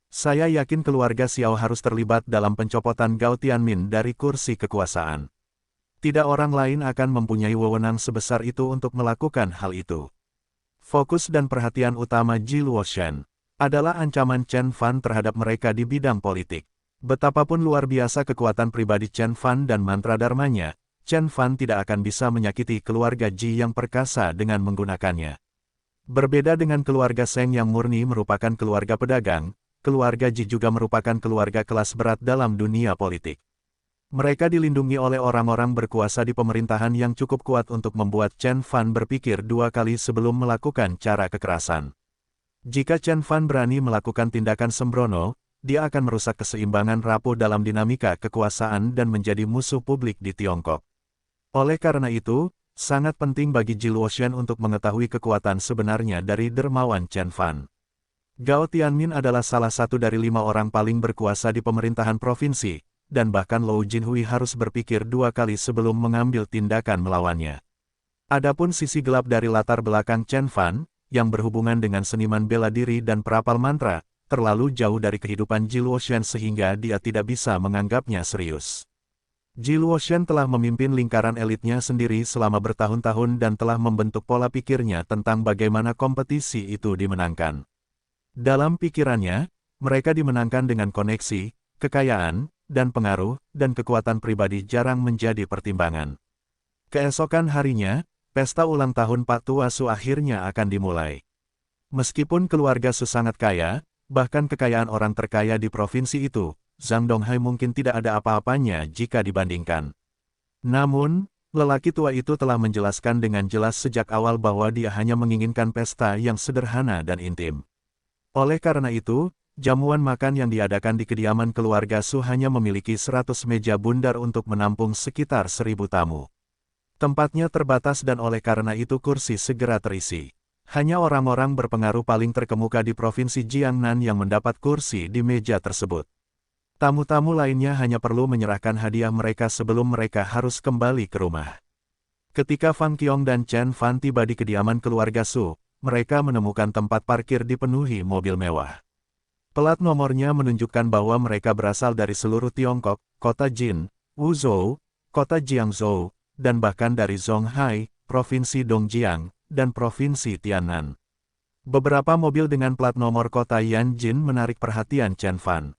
Saya yakin keluarga Xiao harus terlibat dalam pencopotan Gao Tianmin dari kursi kekuasaan. Tidak orang lain akan mempunyai wewenang sebesar itu untuk melakukan hal itu. Fokus dan perhatian utama Ji Luoshen adalah ancaman Chen Fan terhadap mereka di bidang politik. Betapapun luar biasa kekuatan pribadi Chen Fan dan mantra dharmanya, Chen Fan tidak akan bisa menyakiti keluarga Ji yang perkasa dengan menggunakannya. Berbeda dengan keluarga Seng yang murni merupakan keluarga pedagang, keluarga Ji juga merupakan keluarga kelas berat dalam dunia politik. Mereka dilindungi oleh orang-orang berkuasa di pemerintahan yang cukup kuat untuk membuat Chen Fan berpikir dua kali sebelum melakukan cara kekerasan. Jika Chen Fan berani melakukan tindakan sembrono, dia akan merusak keseimbangan rapuh dalam dinamika kekuasaan dan menjadi musuh publik di Tiongkok. Oleh karena itu, sangat penting bagi Ji Luoshen untuk mengetahui kekuatan sebenarnya dari dermawan Chen Fan. Gao Tianmin adalah salah satu dari 5 orang paling berkuasa di pemerintahan provinsi, dan bahkan Lou Jinhui harus berpikir dua kali sebelum mengambil tindakan melawannya. Adapun sisi gelap dari latar belakang Chen Fan, yang berhubungan dengan seniman bela diri dan perapal mantra, terlalu jauh dari kehidupan Ji Luoshen sehingga dia tidak bisa menganggapnya serius. Ji Luoshen telah memimpin lingkaran elitnya sendiri selama bertahun-tahun dan telah membentuk pola pikirnya tentang bagaimana kompetisi itu dimenangkan. Dalam pikirannya, mereka dimenangkan dengan koneksi, kekayaan, dan pengaruh, dan kekuatan pribadi jarang menjadi pertimbangan. Keesokan harinya, pesta ulang tahun Pak Tua Su akhirnya akan dimulai. Meskipun keluarga Su sangat kaya, bahkan kekayaan orang terkaya di provinsi itu, Zhang Donghai mungkin tidak ada apa-apanya jika dibandingkan. Namun, lelaki tua itu telah menjelaskan dengan jelas sejak awal bahwa dia hanya menginginkan pesta yang sederhana dan intim. Oleh karena itu, jamuan makan yang diadakan di kediaman keluarga Su hanya memiliki 100 meja bundar untuk menampung sekitar 1.000 tamu. Tempatnya terbatas dan oleh karena itu kursi segera terisi. Hanya orang-orang berpengaruh paling terkemuka di provinsi Jiangnan yang mendapat kursi di meja tersebut. Tamu-tamu lainnya hanya perlu menyerahkan hadiah mereka sebelum mereka harus kembali ke rumah. Ketika Fang Qiong dan Chen Fan tiba di kediaman keluarga Su, mereka menemukan tempat parkir dipenuhi mobil mewah. Plat nomornya menunjukkan bahwa mereka berasal dari seluruh Tiongkok, kota Jin, Wuzhou, kota Jiangzhou, dan bahkan dari Zhonghai, provinsi Dongjiang, dan provinsi Tiannan. Beberapa mobil dengan plat nomor kota Yanjin menarik perhatian Chen Fan.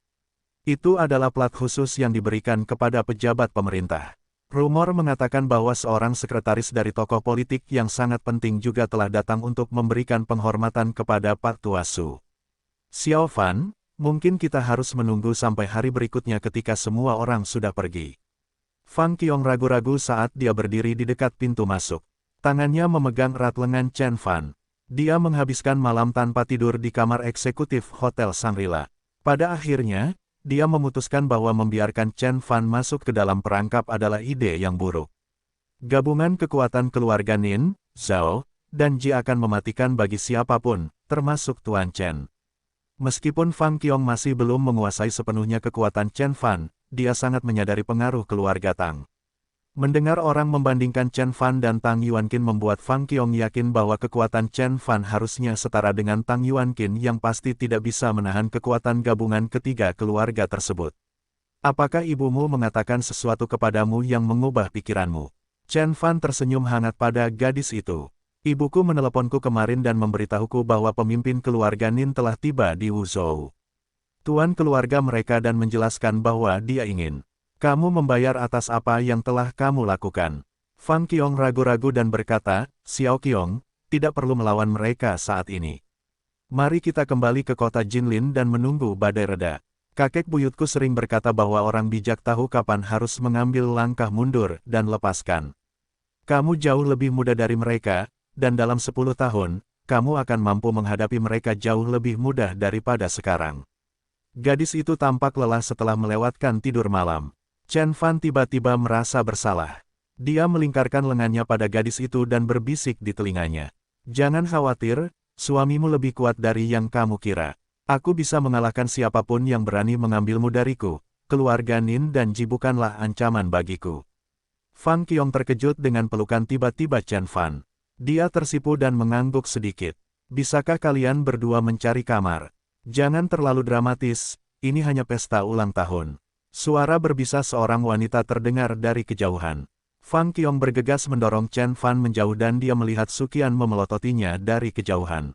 Itu adalah plat khusus yang diberikan kepada pejabat pemerintah. Rumor mengatakan bahwa seorang sekretaris dari tokoh politik yang sangat penting juga telah datang untuk memberikan penghormatan kepada Pak Tuasu. Xiao Fan, mungkin kita harus menunggu sampai hari berikutnya ketika semua orang sudah pergi. Fang Qiong ragu-ragu saat dia berdiri di dekat pintu masuk. Tangannya memegang erat lengan Chen Fan. Dia menghabiskan malam tanpa tidur di kamar eksekutif Hotel Shangri-La. Pada akhirnya, dia memutuskan bahwa membiarkan Chen Fan masuk ke dalam perangkap adalah ide yang buruk. Gabungan kekuatan keluarga Nin, Zhao, dan Ji akan mematikan bagi siapapun, termasuk Tuan Chen. Meskipun Fang Qiong masih belum menguasai sepenuhnya kekuatan Chen Fan, dia sangat menyadari pengaruh keluarga Tang. Mendengar orang membandingkan Chen Fan dan Tang Yuanqin membuat Fang Qiong yakin bahwa kekuatan Chen Fan harusnya setara dengan Tang Yuanqin yang pasti tidak bisa menahan kekuatan gabungan ketiga keluarga tersebut. Apakah ibumu mengatakan sesuatu kepadamu yang mengubah pikiranmu? Chen Fan tersenyum hangat pada gadis itu. Ibuku meneleponku kemarin dan memberitahuku bahwa pemimpin keluarga Nin telah tiba di Wuzhou. Tuan keluarga mereka dan menjelaskan bahwa dia ingin kamu membayar atas apa yang telah kamu lakukan. Fang Qiong ragu-ragu dan berkata, Xiao Qiong, tidak perlu melawan mereka saat ini. Mari kita kembali ke kota Jinlin dan menunggu badai reda. Kakek buyutku sering berkata bahwa orang bijak tahu kapan harus mengambil langkah mundur dan lepaskan. Kamu jauh lebih muda dari mereka, dan dalam 10 tahun, kamu akan mampu menghadapi mereka jauh lebih mudah daripada sekarang. Gadis itu tampak lelah setelah melewatkan tidur malam. Chen Fan tiba-tiba merasa bersalah. Dia melingkarkan lengannya pada gadis itu dan berbisik di telinganya. Jangan khawatir, suamimu lebih kuat dari yang kamu kira. Aku bisa mengalahkan siapapun yang berani mengambilmu dariku. Keluarga Nin dan Ji bukanlah ancaman bagiku. Fang Qiong terkejut dengan pelukan tiba-tiba Chen Fan. Dia tersipu dan mengangguk sedikit. Bisakah kalian berdua mencari kamar? Jangan terlalu dramatis, ini hanya pesta ulang tahun. Suara berbisa seorang wanita terdengar dari kejauhan. Fang Qiong bergegas mendorong Chen Fan menjauh dan dia melihat Su Qian memelototinya dari kejauhan.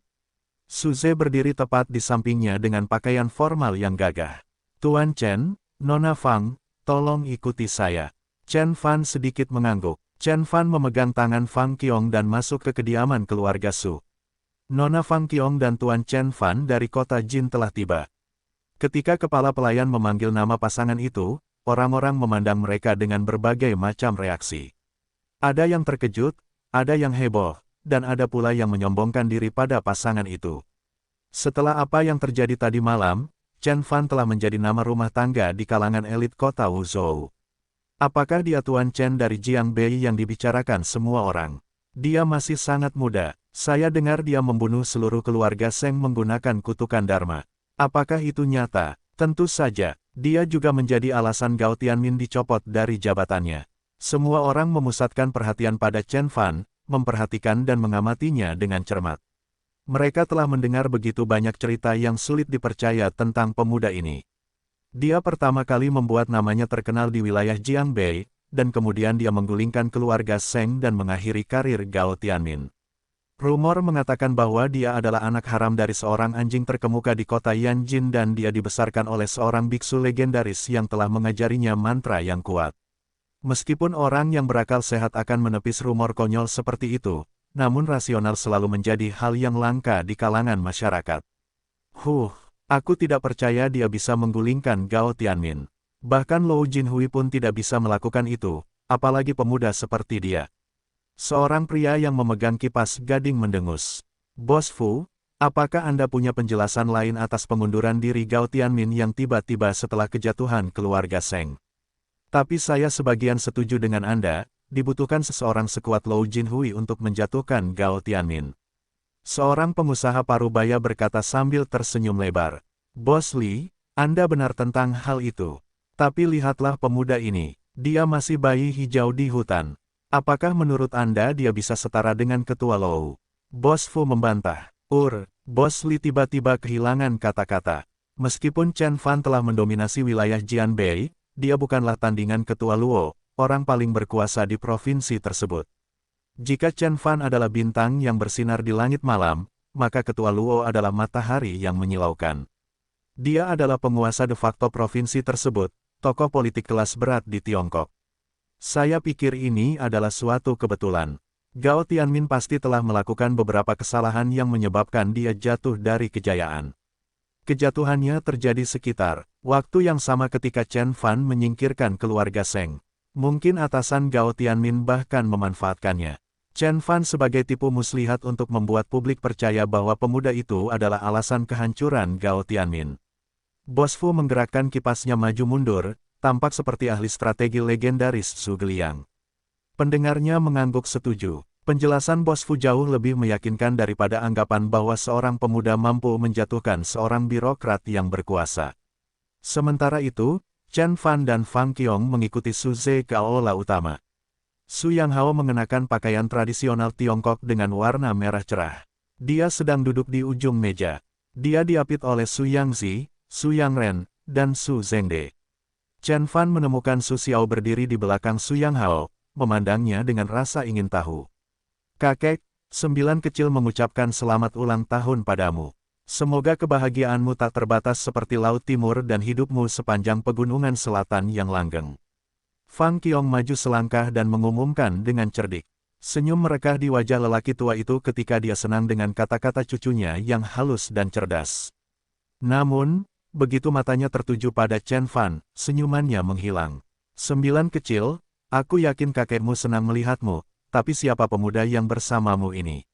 Su Ze berdiri tepat di sampingnya dengan pakaian formal yang gagah. Tuan Chen, Nona Fang, tolong ikuti saya. Chen Fan sedikit mengangguk. Chen Fan memegang tangan Fang Qiong dan masuk ke kediaman keluarga Su. Nona Fang Qiong dan Tuan Chen Fan dari kota Jin telah tiba. Ketika kepala pelayan memanggil nama pasangan itu, orang-orang memandang mereka dengan berbagai macam reaksi. Ada yang terkejut, ada yang heboh, dan ada pula yang menyombongkan diri pada pasangan itu. Setelah apa yang terjadi tadi malam, Chen Fan telah menjadi nama rumah tangga di kalangan elit kota Wuzhou. Apakah dia Tuan Chen dari Jiangbei yang dibicarakan semua orang? Dia masih sangat muda. Saya dengar dia membunuh seluruh keluarga Seng menggunakan kutukan Dharma. Apakah itu nyata? Tentu saja. Dia juga menjadi alasan Gao Tianmin dicopot dari jabatannya. Semua orang memusatkan perhatian pada Chen Fan, memperhatikan dan mengamatinya dengan cermat. Mereka telah mendengar begitu banyak cerita yang sulit dipercaya tentang pemuda ini. Dia pertama kali membuat namanya terkenal di wilayah Jiangbei, dan kemudian dia menggulingkan keluarga Seng dan mengakhiri karir Gao Tianmin. Rumor mengatakan bahwa dia adalah anak haram dari seorang anjing terkemuka di kota Yanjin dan dia dibesarkan oleh seorang biksu legendaris yang telah mengajarinya mantra yang kuat. Meskipun orang yang berakal sehat akan menepis rumor konyol seperti itu, namun rasional selalu menjadi hal yang langka di kalangan masyarakat. Aku tidak percaya dia bisa menggulingkan Gao Tianmin. Bahkan Lou Jinhui pun tidak bisa melakukan itu, apalagi pemuda seperti dia. Seorang pria yang memegang kipas gading mendengus. Bos Fu, apakah Anda punya penjelasan lain atas pengunduran diri Gao Tianmin yang tiba-tiba setelah kejatuhan keluarga Seng? Tapi saya sebagian setuju dengan Anda, dibutuhkan seseorang sekuat Lou Jinhui untuk menjatuhkan Gao Tianmin. Seorang pengusaha parubaya berkata sambil tersenyum lebar. Bos Li, Anda benar tentang hal itu. Tapi lihatlah pemuda ini, dia masih bayi hijau di hutan. Apakah menurut Anda dia bisa setara dengan ketua Lou? Bos Fu membantah. Bos Li tiba-tiba kehilangan kata-kata. Meskipun Chen Fan telah mendominasi wilayah Jianbei, dia bukanlah tandingan ketua Luo, orang paling berkuasa di provinsi tersebut. Jika Chen Fan adalah bintang yang bersinar di langit malam, maka ketua Luo adalah matahari yang menyilaukan. Dia adalah penguasa de facto provinsi tersebut, tokoh politik kelas berat di Tiongkok. Saya pikir ini adalah suatu kebetulan. Gao Tianmin pasti telah melakukan beberapa kesalahan yang menyebabkan dia jatuh dari kejayaan. Kejatuhannya terjadi sekitar waktu yang sama ketika Chen Fan menyingkirkan keluarga Seng. Mungkin atasan Gao Tianmin bahkan memanfaatkannya. Chen Fan sebagai tipu muslihat untuk membuat publik percaya bahwa pemuda itu adalah alasan kehancuran Gao Tianmin. Bos Fu menggerakkan kipasnya maju mundur, tampak seperti ahli strategi legendaris Su Geliang. Pendengarnya mengangguk setuju. Penjelasan Bos Fu jauh lebih meyakinkan daripada anggapan bahwa seorang pemuda mampu menjatuhkan seorang birokrat yang berkuasa. Sementara itu, Chen Fan dan Fang Qiong mengikuti Su Ze ke aula utama. Su Yanghao mengenakan pakaian tradisional Tiongkok dengan warna merah cerah. Dia sedang duduk di ujung meja. Dia diapit oleh Su Yangzi, Su Yangren, dan Su Zhengde. Chen Fan menemukan Su Xiao berdiri di belakang Su Yanghao, memandangnya dengan rasa ingin tahu. Kakek, 9 kecil mengucapkan selamat ulang tahun padamu. Semoga kebahagiaanmu tak terbatas seperti Laut Timur dan hidupmu sepanjang pegunungan selatan yang langgeng. Fang Qiong maju selangkah dan mengumumkan dengan cerdik. Senyum merekah di wajah lelaki tua itu ketika dia senang dengan kata-kata cucunya yang halus dan cerdas. Namun, begitu matanya tertuju pada Chen Fan, senyumannya menghilang. 9 kecil, aku yakin kakekmu senang melihatmu, tapi siapa pemuda yang bersamamu ini?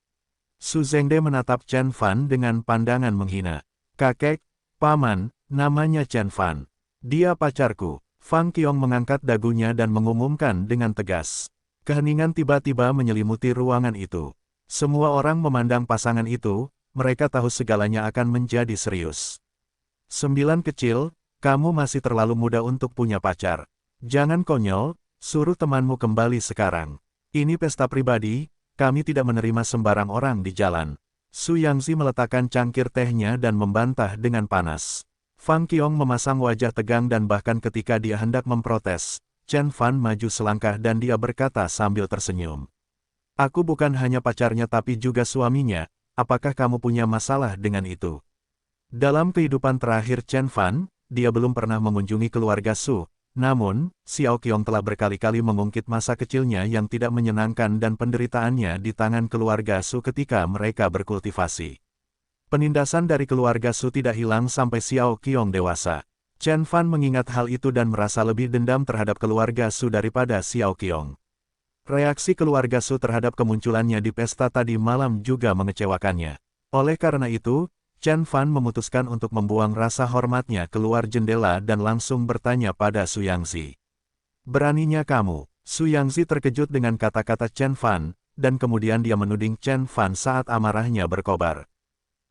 Su Zhengde menatap Chen Fan dengan pandangan menghina. Kakek, paman, namanya Chen Fan. Dia pacarku. Fang Qiong mengangkat dagunya dan mengumumkan dengan tegas. Keheningan tiba-tiba menyelimuti ruangan itu. Semua orang memandang pasangan itu, mereka tahu segalanya akan menjadi serius. 9 kecil, kamu masih terlalu muda untuk punya pacar. Jangan konyol, suruh temanmu kembali sekarang. Ini pesta pribadi, kami tidak menerima sembarang orang di jalan. Su Yangzi meletakkan cangkir tehnya dan membantah dengan panas. Fang Qiong memasang wajah tegang dan bahkan ketika dia hendak memprotes, Chen Fan maju selangkah dan dia berkata sambil tersenyum. Aku bukan hanya pacarnya tapi juga suaminya, apakah kamu punya masalah dengan itu? Dalam kehidupan terakhir Chen Fan, dia belum pernah mengunjungi keluarga Su. Namun, Xiao Qiong telah berkali-kali mengungkit masa kecilnya yang tidak menyenangkan dan penderitaannya di tangan keluarga Su ketika mereka berkultivasi. Penindasan dari keluarga Su tidak hilang sampai Xiao Qiong dewasa. Chen Fan mengingat hal itu dan merasa lebih dendam terhadap keluarga Su daripada Xiao Qiong. Reaksi keluarga Su terhadap kemunculannya di pesta tadi malam juga mengecewakannya. Oleh karena itu, Chen Fan memutuskan untuk membuang rasa hormatnya keluar jendela dan langsung bertanya pada Su Yangzi. Beraninya kamu? Su Yangzi terkejut dengan kata-kata Chen Fan, dan kemudian dia menuding Chen Fan saat amarahnya berkobar.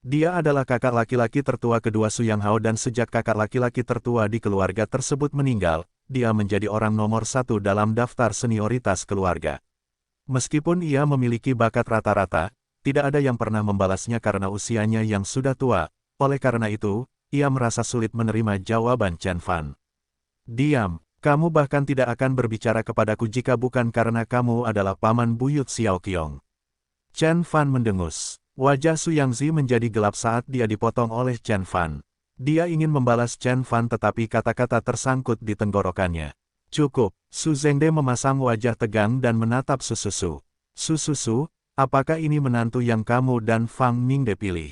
Dia adalah kakak laki-laki tertua kedua Su Yanghao dan sejak kakak laki-laki tertua di keluarga tersebut meninggal, dia menjadi orang nomor 1 dalam daftar senioritas keluarga. Meskipun ia memiliki bakat rata-rata, tidak ada yang pernah membalasnya karena usianya yang sudah tua, oleh karena itu, ia merasa sulit menerima jawaban Chen Fan. Diam, kamu bahkan tidak akan berbicara kepadaku jika bukan karena kamu adalah paman buyut Xiao Qiong. Chen Fan mendengus. Wajah Su Yangzi menjadi gelap saat dia dipotong oleh Chen Fan. Dia ingin membalas Chen Fan tetapi kata-kata tersangkut di tenggorokannya. Cukup, Su Zhengde memasang wajah tegang dan menatap Su. Su, apakah ini menantu yang kamu dan Fang Ningde pilih?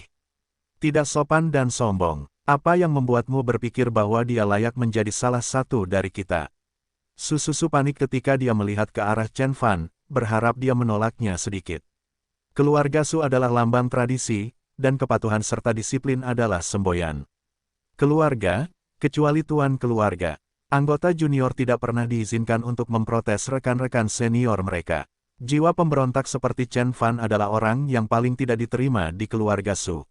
Tidak sopan dan sombong. Apa yang membuatmu berpikir bahwa dia layak menjadi salah satu dari kita? Su panik ketika dia melihat ke arah Chen Fan, berharap dia menolaknya sedikit. Keluarga Su adalah lambang tradisi, dan kepatuhan serta disiplin adalah semboyan. Keluarga, kecuali tuan keluarga, anggota junior tidak pernah diizinkan untuk memprotes rekan-rekan senior mereka. Jiwa pemberontak seperti Chen Fan adalah orang yang paling tidak diterima di keluarga Su.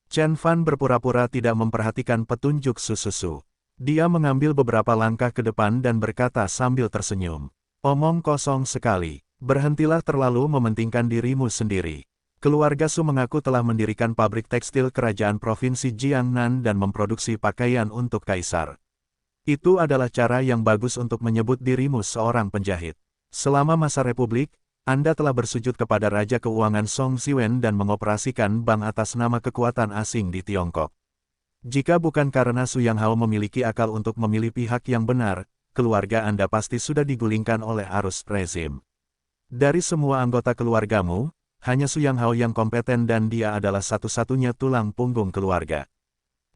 Chen Fan berpura-pura tidak memperhatikan petunjuk Su. Dia mengambil beberapa langkah ke depan dan berkata sambil tersenyum. Omong kosong sekali. Berhentilah terlalu mementingkan dirimu sendiri. Keluarga Su mengaku telah mendirikan pabrik tekstil kerajaan Provinsi Jiangnan dan memproduksi pakaian untuk kaisar. Itu adalah cara yang bagus untuk menyebut dirimu seorang penjahit. Selama masa Republik, Anda telah bersujud kepada Raja Keuangan Song Ziwen dan mengoperasikan bank atas nama kekuatan asing di Tiongkok. Jika bukan karena Su Yanghao memiliki akal untuk memilih pihak yang benar, keluarga Anda pasti sudah digulingkan oleh arus rezim. Dari semua anggota keluargamu, hanya Su Yanghao yang kompeten dan dia adalah satu-satunya tulang punggung keluarga.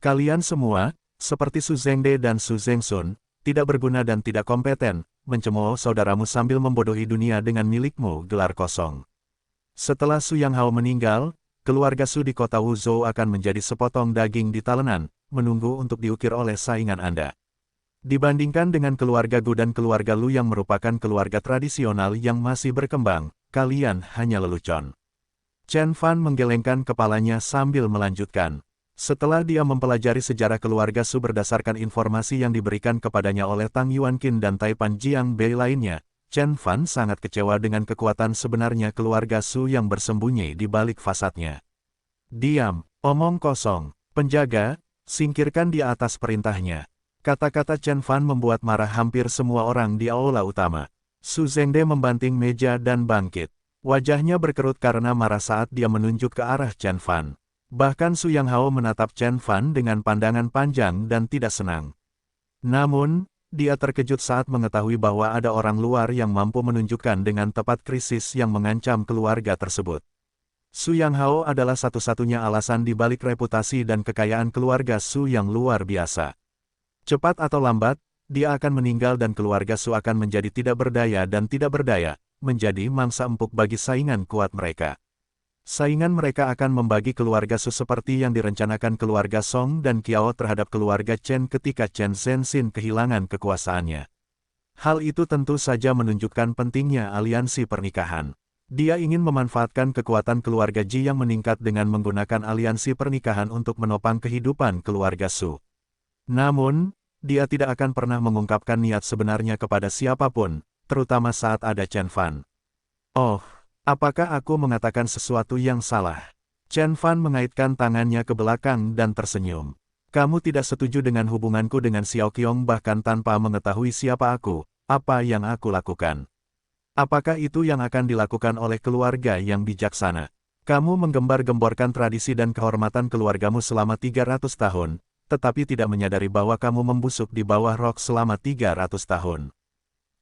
Kalian semua, seperti Su Zhengde dan Su Zhengsun, tidak berguna dan tidak kompeten, mencemooh saudaramu sambil membodohi dunia dengan milikmu gelar kosong. Setelah Su Yanghao meninggal, keluarga Su di kota Wuzhou akan menjadi sepotong daging di talenan, menunggu untuk diukir oleh saingan Anda. Dibandingkan dengan keluarga Gu dan keluarga Lu yang merupakan keluarga tradisional yang masih berkembang, kalian hanya lelucon. Chen Fan menggelengkan kepalanya sambil melanjutkan. Setelah dia mempelajari sejarah keluarga Su berdasarkan informasi yang diberikan kepadanya oleh Tang Yuanqin dan Taipan Jiang Bei lainnya, Chen Fan sangat kecewa dengan kekuatan sebenarnya keluarga Su yang bersembunyi di balik fasadnya. Diam, omong kosong, penjaga, singkirkan dia atas perintahnya. Kata-kata Chen Fan membuat marah hampir semua orang di aula utama. Su Zhengde membanting meja dan bangkit. Wajahnya berkerut karena marah saat dia menunjuk ke arah Chen Fan. Bahkan Su Yanghao menatap Chen Fan dengan pandangan panjang dan tidak senang. Namun, dia terkejut saat mengetahui bahwa ada orang luar yang mampu menunjukkan dengan tepat krisis yang mengancam keluarga tersebut. Su Yanghao adalah satu-satunya alasan di balik reputasi dan kekayaan keluarga Su yang luar biasa. Cepat atau lambat, dia akan meninggal dan keluarga Su akan menjadi tidak berdaya dan tidak berdaya, menjadi mangsa empuk bagi saingan kuat mereka. Saingan mereka akan membagi keluarga Su seperti yang direncanakan keluarga Song dan Qiao terhadap keluarga Chen ketika Chen Zhenxin kehilangan kekuasaannya. Hal itu tentu saja menunjukkan pentingnya aliansi pernikahan. Dia ingin memanfaatkan kekuatan keluarga Ji yang meningkat dengan menggunakan aliansi pernikahan untuk menopang kehidupan keluarga Su. Namun, dia tidak akan pernah mengungkapkan niat sebenarnya kepada siapapun, terutama saat ada Chen Fan. Oh, apakah aku mengatakan sesuatu yang salah? Chen Fan mengaitkan tangannya ke belakang dan tersenyum. Kamu tidak setuju dengan hubunganku dengan Xiao Qiong bahkan tanpa mengetahui siapa aku, apa yang aku lakukan. Apakah itu yang akan dilakukan oleh keluarga yang bijaksana? Kamu menggembar-gemborkan tradisi dan kehormatan keluargamu selama 300 tahun, tetapi tidak menyadari bahwa kamu membusuk di bawah rok selama 300 tahun.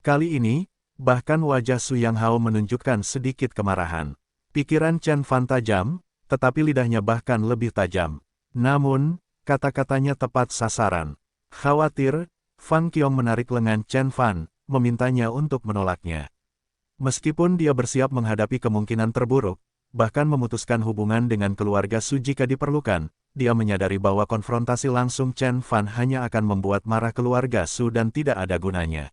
Kali ini, bahkan wajah Su Yanghao menunjukkan sedikit kemarahan. Pikiran Chen Fan tajam, tetapi lidahnya bahkan lebih tajam. Namun, kata-katanya tepat sasaran. Khawatir, Fang Qiong menarik lengan Chen Fan, memintanya untuk menolaknya. Meskipun dia bersiap menghadapi kemungkinan terburuk, bahkan memutuskan hubungan dengan keluarga Su jika diperlukan, dia menyadari bahwa konfrontasi langsung Chen Fan hanya akan membuat marah keluarga Su dan tidak ada gunanya.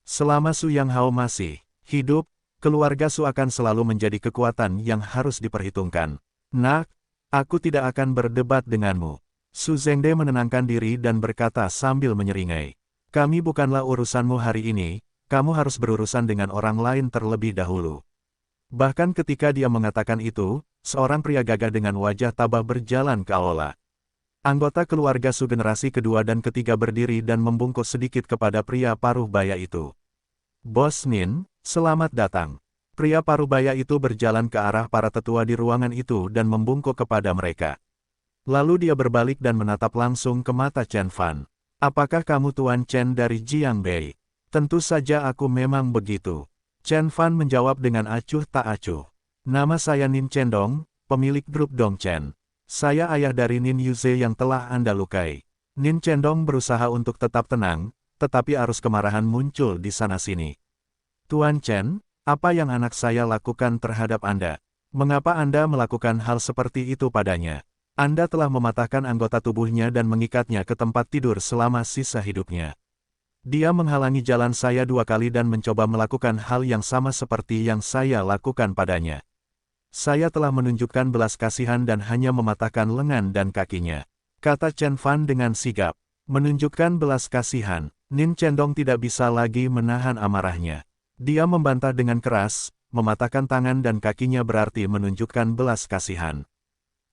Selama Su Yanghao masih hidup, keluarga Su akan selalu menjadi kekuatan yang harus diperhitungkan. Nak, aku tidak akan berdebat denganmu. Su Zhengde menenangkan diri dan berkata sambil menyeringai. Kami bukanlah urusanmu hari ini, kamu harus berurusan dengan orang lain terlebih dahulu. Bahkan ketika dia mengatakan itu, seorang pria gagah dengan wajah tabah berjalan ke aula. Anggota keluarga Su generasi kedua dan ketiga berdiri dan membungkuk sedikit kepada pria paruh baya itu. Bos Nin, selamat datang. Pria paruh baya itu berjalan ke arah para tetua di ruangan itu dan membungkuk kepada mereka. Lalu dia berbalik dan menatap langsung ke mata Chen Fan. Apakah kamu Tuan Chen dari Jiangbei? Tentu saja aku memang begitu. Chen Fan menjawab dengan acuh tak acuh. Nama saya Nin Chendong, pemilik grup Dongchen. Saya ayah dari Nin Yuze yang telah Anda lukai. Nin Chendong berusaha untuk tetap tenang, tetapi arus kemarahan muncul di sana-sini. Tuan Chen, apa yang anak saya lakukan terhadap Anda? Mengapa Anda melakukan hal seperti itu padanya? Anda telah mematahkan anggota tubuhnya dan mengikatnya ke tempat tidur selama sisa hidupnya. Dia menghalangi jalan saya 2 kali dan mencoba melakukan hal yang sama seperti yang saya lakukan padanya. Saya telah menunjukkan belas kasihan dan hanya mematahkan lengan dan kakinya. Kata Chen Fan dengan sigap. Menunjukkan belas kasihan, Nin Chendong tidak bisa lagi menahan amarahnya. Dia membantah dengan keras, mematahkan tangan dan kakinya berarti menunjukkan belas kasihan.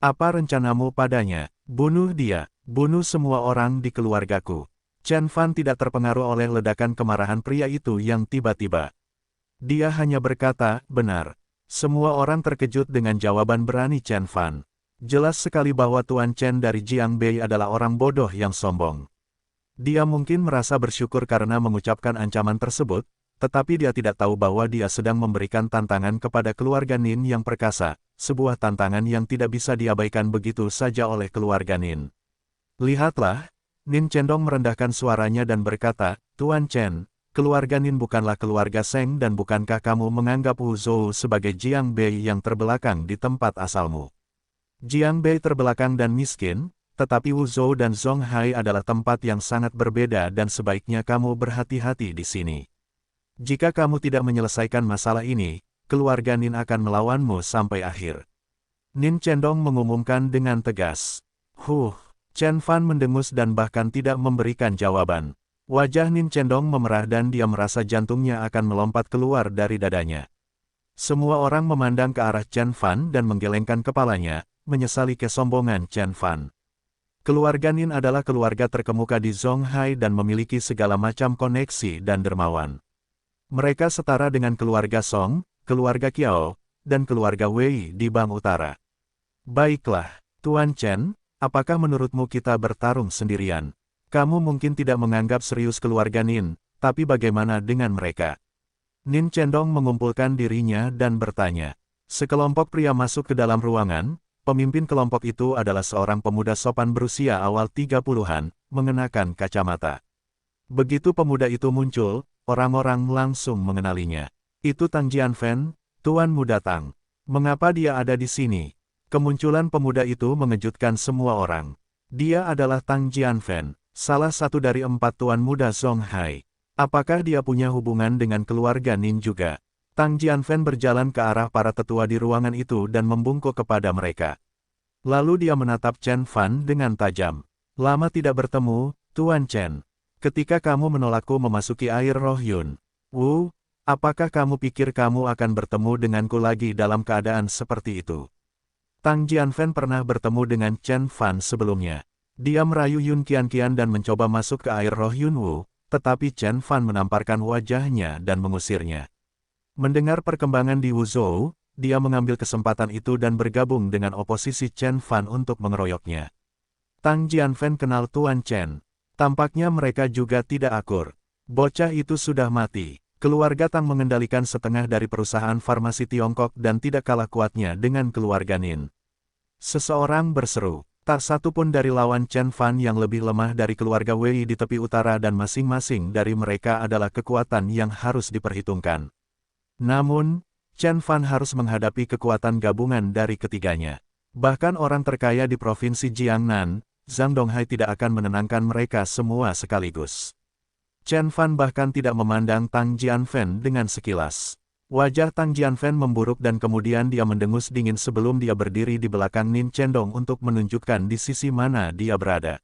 Apa rencanamu padanya? Bunuh dia, bunuh semua orang di keluargaku. Chen Fan tidak terpengaruh oleh ledakan kemarahan pria itu yang tiba-tiba. Dia hanya berkata, benar. Semua orang terkejut dengan jawaban berani Chen Fan. Jelas sekali bahwa Tuan Chen dari Jiangbei adalah orang bodoh yang sombong. Dia mungkin merasa bersyukur karena mengucapkan ancaman tersebut, tetapi dia tidak tahu bahwa dia sedang memberikan tantangan kepada keluarga Nin yang perkasa, sebuah tantangan yang tidak bisa diabaikan begitu saja oleh keluarga Nin. Lihatlah, Nin Cendong merendahkan suaranya dan berkata, Tuan Chen, keluarga Nin bukanlah keluarga Seng dan bukankah kamu menganggap Wu Zhou sebagai Jiangbei yang terbelakang di tempat asalmu? Jiangbei terbelakang dan miskin, tetapi Wu Zhou dan Zonghai adalah tempat yang sangat berbeda dan sebaiknya kamu berhati-hati di sini. Jika kamu tidak menyelesaikan masalah ini, keluarga Nin akan melawanmu sampai akhir. Nin Cendong mengumumkan dengan tegas. Chen Fan mendengus dan bahkan tidak memberikan jawaban. Wajah Nin Cendong memerah dan dia merasa jantungnya akan melompat keluar dari dadanya. Semua orang memandang ke arah Chen Fan dan menggelengkan kepalanya, menyesali kesombongan Chen Fan. Keluarga Nin adalah keluarga terkemuka di Zonghai dan memiliki segala macam koneksi dan dermawan. Mereka setara dengan keluarga Song, keluarga Qiao, dan keluarga Wei di Bang Utara. Baiklah, Tuan Chen, apakah menurutmu kita bertarung sendirian? Kamu mungkin tidak menganggap serius keluarga Nin, tapi bagaimana dengan mereka? Nin Cendong mengumpulkan dirinya dan bertanya. Sekelompok pria masuk ke dalam ruangan, pemimpin kelompok itu adalah seorang pemuda sopan berusia awal 30-an, mengenakan kacamata. Begitu pemuda itu muncul, orang-orang langsung mengenalinya. Itu Tang Jianfen, Tuan Muda Tang. Mengapa dia ada di sini? Kemunculan pemuda itu mengejutkan semua orang. Dia adalah Tang Jianfen, salah satu dari 4 Tuan Muda Zonghai. Apakah dia punya hubungan dengan keluarga Nin juga? Tang Jianfen berjalan ke arah para tetua di ruangan itu dan membungkuk kepada mereka. Lalu dia menatap Chen Fan dengan tajam. Lama tidak bertemu, Tuan Chen. Ketika kamu menolakku memasuki air roh Yun Wu, apakah kamu pikir kamu akan bertemu denganku lagi dalam keadaan seperti itu? Tang Jianfen pernah bertemu dengan Chen Fan sebelumnya. Dia merayu Yun Qianqian dan mencoba masuk ke air roh Yun Wu, tetapi Chen Fan menamparkan wajahnya dan mengusirnya. Mendengar perkembangan di Wu Zhou, dia mengambil kesempatan itu dan bergabung dengan oposisi Chen Fan untuk mengeroyoknya. Tang Jianfen kenal Tuan Chen. Tampaknya mereka juga tidak akur. Bocah itu sudah mati. Keluarga Tang mengendalikan setengah dari perusahaan farmasi Tiongkok dan tidak kalah kuatnya dengan keluarga Nin. Seseorang berseru, tak satu pun dari lawan Chen Fan yang lebih lemah dari keluarga Wei di tepi utara dan masing-masing dari mereka adalah kekuatan yang harus diperhitungkan. Namun, Chen Fan harus menghadapi kekuatan gabungan dari ketiganya. Bahkan orang terkaya di provinsi Jiangnan, Zhang Donghai tidak akan menenangkan mereka semua sekaligus. Chen Fan bahkan tidak memandang Tang Jianfen dengan sekilas. Wajah Tang Jianfen memburuk dan kemudian dia mendengus dingin sebelum dia berdiri di belakang Nin Cendong untuk menunjukkan di sisi mana dia berada.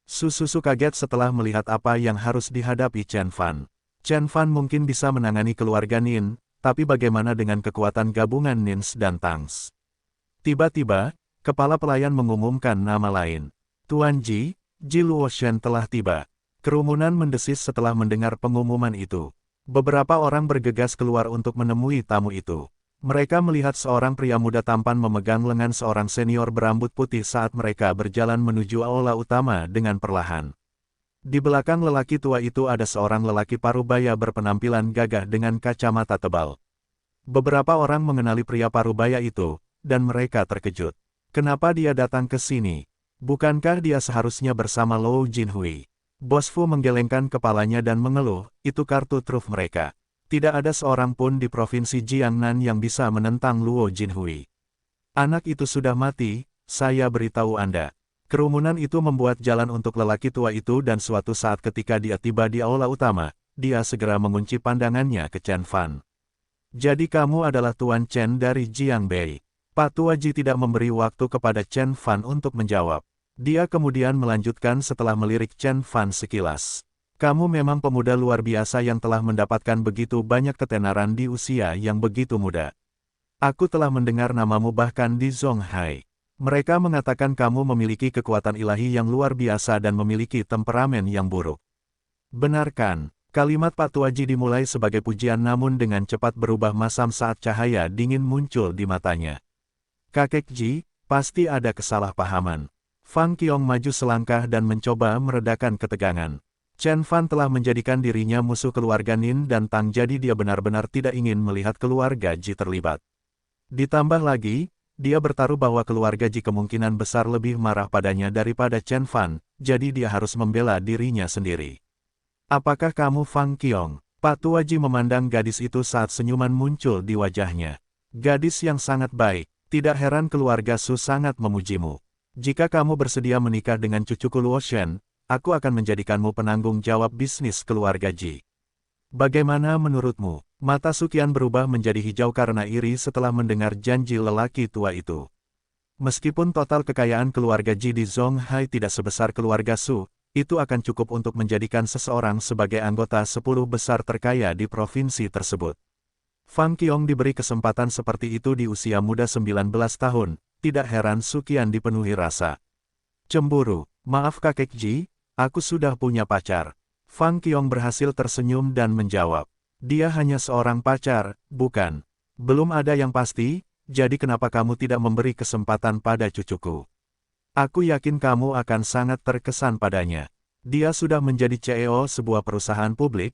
Susu kaget setelah melihat apa yang harus dihadapi Chen Fan. Chen Fan mungkin bisa menangani keluarga Nin, tapi bagaimana dengan kekuatan gabungan Nins dan Tangs? Tiba-tiba, kepala pelayan mengumumkan nama lain. Tuan Ji Luoshen telah tiba. Kerumunan mendesis setelah mendengar pengumuman itu. Beberapa orang bergegas keluar untuk menemui tamu itu. Mereka melihat seorang pria muda tampan memegang lengan seorang senior berambut putih saat mereka berjalan menuju aula utama dengan perlahan. Di belakang lelaki tua itu ada seorang lelaki parubaya berpenampilan gagah dengan kacamata tebal. Beberapa orang mengenali pria parubaya itu, dan mereka terkejut. Kenapa dia datang ke sini? Bukankah dia seharusnya bersama Luo Jinhui? Bos Fu menggelengkan kepalanya dan mengeluh, itu kartu truf mereka. Tidak ada seorang pun di provinsi Jiangnan yang bisa menentang Luo Jinhui. Anak itu sudah mati, saya beritahu Anda. Kerumunan itu membuat jalan untuk lelaki tua itu dan suatu saat ketika dia tiba di aula utama, dia segera mengunci pandangannya ke Chen Fan. Jadi kamu adalah Tuan Chen dari Jiangbei. Pak Tua Ji tidak memberi waktu kepada Chen Fan untuk menjawab. Dia kemudian melanjutkan setelah melirik Chen Fan sekilas. Kamu memang pemuda luar biasa yang telah mendapatkan begitu banyak ketenaran di usia yang begitu muda. Aku telah mendengar namamu bahkan di Zonghai. Mereka mengatakan kamu memiliki kekuatan ilahi yang luar biasa dan memiliki temperamen yang buruk. Benarkan? Kalimat Pak Tuaji dimulai sebagai pujian namun dengan cepat berubah masam saat cahaya dingin muncul di matanya. Kakek Ji, pasti ada kesalahpahaman. Fang Qiong maju selangkah dan mencoba meredakan ketegangan. Chen Fan telah menjadikan dirinya musuh keluarga Nin dan Tang, jadi dia benar-benar tidak ingin melihat keluarga Ji terlibat. Ditambah lagi, dia bertaruh bahwa keluarga Ji kemungkinan besar lebih marah padanya daripada Chen Fan, jadi dia harus membela dirinya sendiri. Apakah kamu Fang Qiong? Pak Tuaji memandang gadis itu saat senyuman muncul di wajahnya. Gadis yang sangat baik, tidak heran keluarga Su sangat memujimu. Jika kamu bersedia menikah dengan cucuku Luo Shen, aku akan menjadikanmu penanggung jawab bisnis keluarga Ji. Bagaimana menurutmu? Mata Su Qian berubah menjadi hijau karena iri setelah mendengar janji lelaki tua itu. Meskipun total kekayaan keluarga Ji di Zonghai tidak sebesar keluarga Su, itu akan cukup untuk menjadikan seseorang sebagai anggota 10 besar terkaya di provinsi tersebut. Fang Qiong diberi kesempatan seperti itu di usia muda 19 tahun, tidak heran Su Qian dipenuhi rasa cemburu. Maaf kakek Ji, aku sudah punya pacar. Fang Qiong berhasil tersenyum dan menjawab. Dia hanya seorang pacar, bukan? Belum ada yang pasti, jadi kenapa kamu tidak memberi kesempatan pada cucuku? Aku yakin kamu akan sangat terkesan padanya. Dia sudah menjadi CEO sebuah perusahaan publik,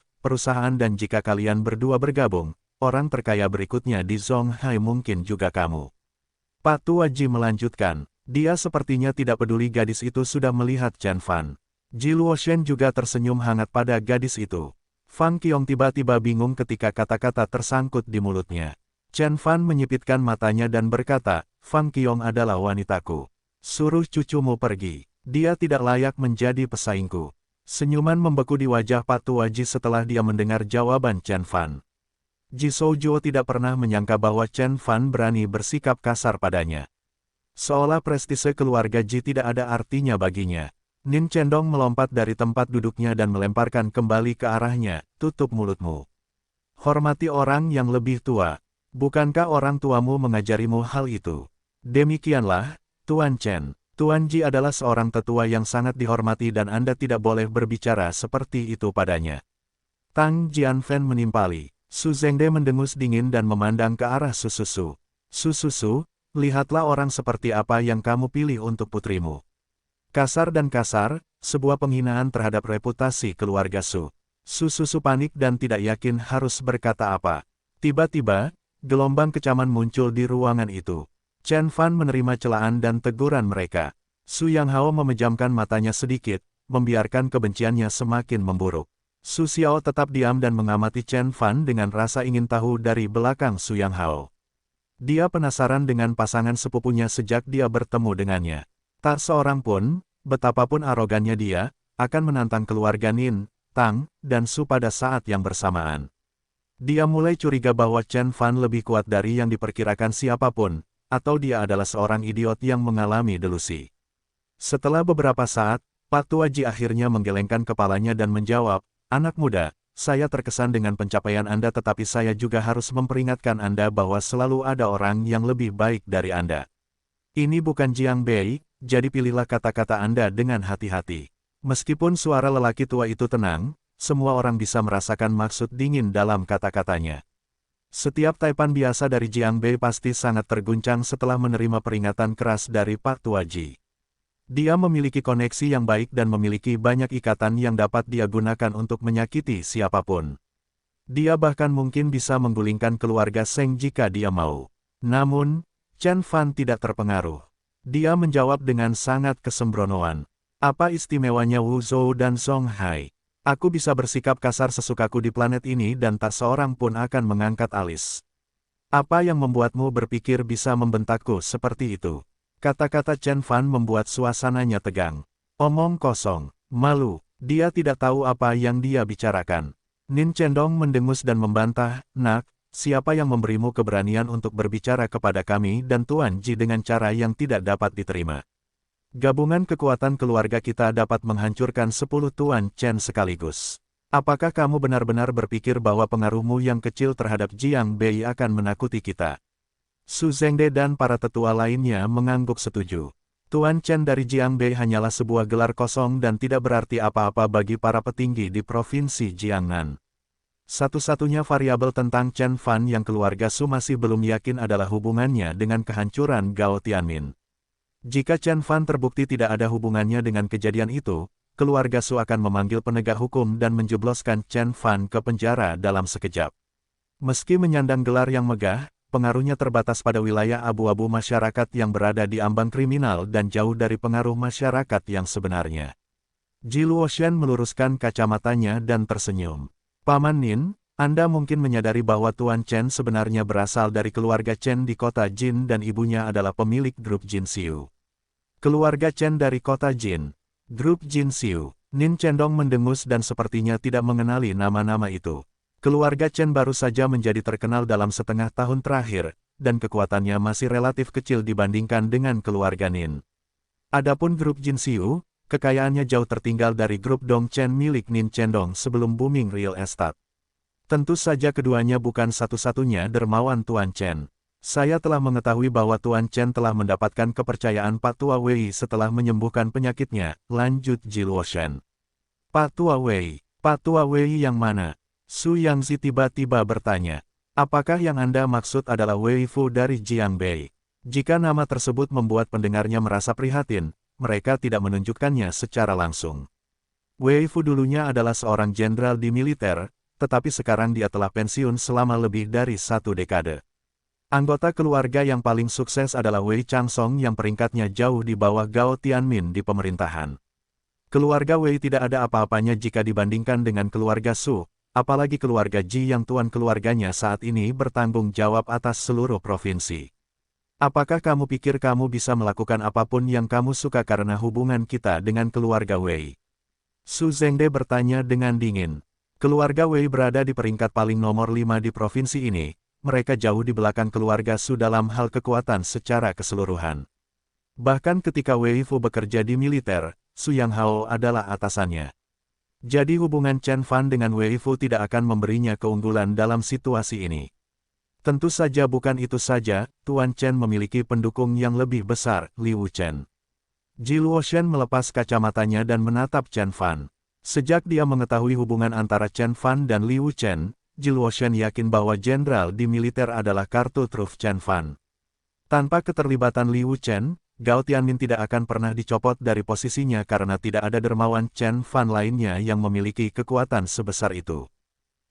dan jika kalian berdua bergabung, orang terkaya berikutnya di Zonghai mungkin juga kamu. Pak Tuaji melanjutkan, dia sepertinya tidak peduli gadis itu sudah melihat Chen Fan. Ji Luoshen juga tersenyum hangat pada gadis itu. Fang Qiong tiba-tiba bingung ketika kata-kata tersangkut di mulutnya. Chen Fan menyipitkan matanya dan berkata, Fang Qiong adalah wanitaku. Suruh cucumu pergi. Dia tidak layak menjadi pesaingku. Senyuman membeku di wajah Pak Tuaji setelah dia mendengar jawaban Chen Fan. Ji Shoujuo tidak pernah menyangka bahwa Chen Fan berani bersikap kasar padanya. Seolah prestise keluarga Ji tidak ada artinya baginya. Nin Cendong melompat dari tempat duduknya dan melemparkan kembali ke arahnya, tutup mulutmu. Hormati orang yang lebih tua. Bukankah orang tuamu mengajarimu hal itu? Demikianlah, Tuan Chen, Tuan Ji adalah seorang tetua yang sangat dihormati dan Anda tidak boleh berbicara seperti itu padanya. Tang Jianfen menimpali. Su Zhengde mendengus dingin dan memandang ke arah Sususu. Sususu, lihatlah orang seperti apa yang kamu pilih untuk putrimu. Kasar dan kasar, sebuah penghinaan terhadap reputasi keluarga Su. Sususu panik dan tidak yakin harus berkata apa. Tiba-tiba, gelombang kecaman muncul di ruangan itu. Chen Fan menerima celaan dan teguran mereka. Su Yanghao memejamkan matanya sedikit, membiarkan kebenciannya semakin memburuk. Su Xiao tetap diam dan mengamati Chen Fan dengan rasa ingin tahu dari belakang Su Yanghao. Dia penasaran dengan pasangan sepupunya sejak dia bertemu dengannya. Tak seorang pun, betapapun arogannya dia, akan menantang keluarga Nin, Tang, dan Su pada saat yang bersamaan. Dia mulai curiga bahwa Chen Fan lebih kuat dari yang diperkirakan siapapun, atau dia adalah seorang idiot yang mengalami delusi. Setelah beberapa saat, Pak Tuaji akhirnya menggelengkan kepalanya dan menjawab, anak muda, saya terkesan dengan pencapaian Anda tetapi saya juga harus memperingatkan Anda bahwa selalu ada orang yang lebih baik dari Anda. Ini bukan Jiang Bei, jadi pilihlah kata-kata Anda dengan hati-hati. Meskipun suara lelaki tua itu tenang, semua orang bisa merasakan maksud dingin dalam kata-katanya. Setiap taipan biasa dari Jiang Bei pasti sangat terguncang setelah menerima peringatan keras dari Pak Tuaji. Dia memiliki koneksi yang baik dan memiliki banyak ikatan yang dapat dia gunakan untuk menyakiti siapapun. Dia bahkan mungkin bisa menggulingkan keluarga Seng jika dia mau. Namun, Chen Fan tidak terpengaruh. Dia menjawab dengan sangat kesembronoan. Apa istimewanya Wu Zhou dan Zonghai? Aku bisa bersikap kasar sesukaku di planet ini dan tak seorang pun akan mengangkat alis. Apa yang membuatmu berpikir bisa membentakku seperti itu? Kata-kata Chen Fan membuat suasananya tegang. Omong kosong, malu, dia tidak tahu apa yang dia bicarakan. Nin Cendong mendengus dan membantah, nak, siapa yang memberimu keberanian untuk berbicara kepada kami dan Tuan Ji dengan cara yang tidak dapat diterima? Gabungan kekuatan keluarga kita dapat menghancurkan 10 Tuan Chen sekaligus. Apakah kamu benar-benar berpikir bahwa pengaruhmu yang kecil terhadap Jiang Bei akan menakuti kita? Su Zhengde dan para tetua lainnya mengangguk setuju. Tuan Chen dari Jiang Bei hanyalah sebuah gelar kosong dan tidak berarti apa-apa bagi para petinggi di Provinsi Jiangnan. Satu-satunya variabel tentang Chen Fan yang keluarga Su masih belum yakin adalah hubungannya dengan kehancuran Gao Tianmin. Jika Chen Fan terbukti tidak ada hubungannya dengan kejadian itu, keluarga Su akan memanggil penegak hukum dan menjebloskan Chen Fan ke penjara dalam sekejap. Meski menyandang gelar yang megah, pengaruhnya terbatas pada wilayah abu-abu masyarakat yang berada di ambang kriminal dan jauh dari pengaruh masyarakat yang sebenarnya. Ji Luoshen meluruskan kacamatanya dan tersenyum. Paman Nin, Anda mungkin menyadari bahwa Tuan Chen sebenarnya berasal dari keluarga Chen di kota Jin dan ibunya adalah pemilik grup Jin Xiu. Keluarga Chen dari kota Jin, grup Jin Xiu. Nin Cendong mendengus dan sepertinya tidak mengenali nama-nama itu. Keluarga Chen baru saja menjadi terkenal dalam setengah tahun terakhir, dan kekuatannya masih relatif kecil dibandingkan dengan keluarga Nin. Adapun grup Jin Xiu, kekayaannya jauh tertinggal dari grup Dong Chen milik Nin Cendong sebelum booming real estate. Tentu saja keduanya bukan satu-satunya dermawan Tuan Chen. Saya telah mengetahui bahwa Tuan Chen telah mendapatkan kepercayaan Pak Tua Wei setelah menyembuhkan penyakitnya, lanjut Ji Luoshen. Pak Tua Wei yang mana? Su Yangzi tiba-tiba bertanya. Apakah yang Anda maksud adalah Wei Fu dari Jiang Bei? Jika nama tersebut membuat pendengarnya merasa prihatin, mereka tidak menunjukkannya secara langsung. Wei Fu dulunya adalah seorang jenderal di militer, tetapi sekarang dia telah pensiun selama lebih dari 1 dekade. Anggota keluarga yang paling sukses adalah Wei Changsong yang peringkatnya jauh di bawah Gao Tianmin di pemerintahan. Keluarga Wei tidak ada apa-apanya jika dibandingkan dengan keluarga Su, apalagi keluarga Ji yang tuan keluarganya saat ini bertanggung jawab atas seluruh provinsi. Apakah kamu pikir kamu bisa melakukan apapun yang kamu suka karena hubungan kita dengan keluarga Wei? Su Zhengde bertanya dengan dingin. Keluarga Wei berada di peringkat paling nomor 5 di provinsi ini. Mereka jauh di belakang keluarga Su dalam hal kekuatan secara keseluruhan. Bahkan ketika Wei Fu bekerja di militer, Su Yang Hao adalah atasannya. Jadi hubungan Chen Fan dengan Wei Fu tidak akan memberinya keunggulan dalam situasi ini. Tentu saja bukan itu saja, Tuan Chen memiliki pendukung yang lebih besar, Liu Chen. Ji Luoshen melepas kacamatanya dan menatap Chen Fan. Sejak dia mengetahui hubungan antara Chen Fan dan Liu Chen, Ji Luoshen yakin bahwa jenderal di militer adalah kartu truf Chen Fan. Tanpa keterlibatan Liu Chen, Gao Tianmin tidak akan pernah dicopot dari posisinya karena tidak ada dermawan Chen Fan lainnya yang memiliki kekuatan sebesar itu.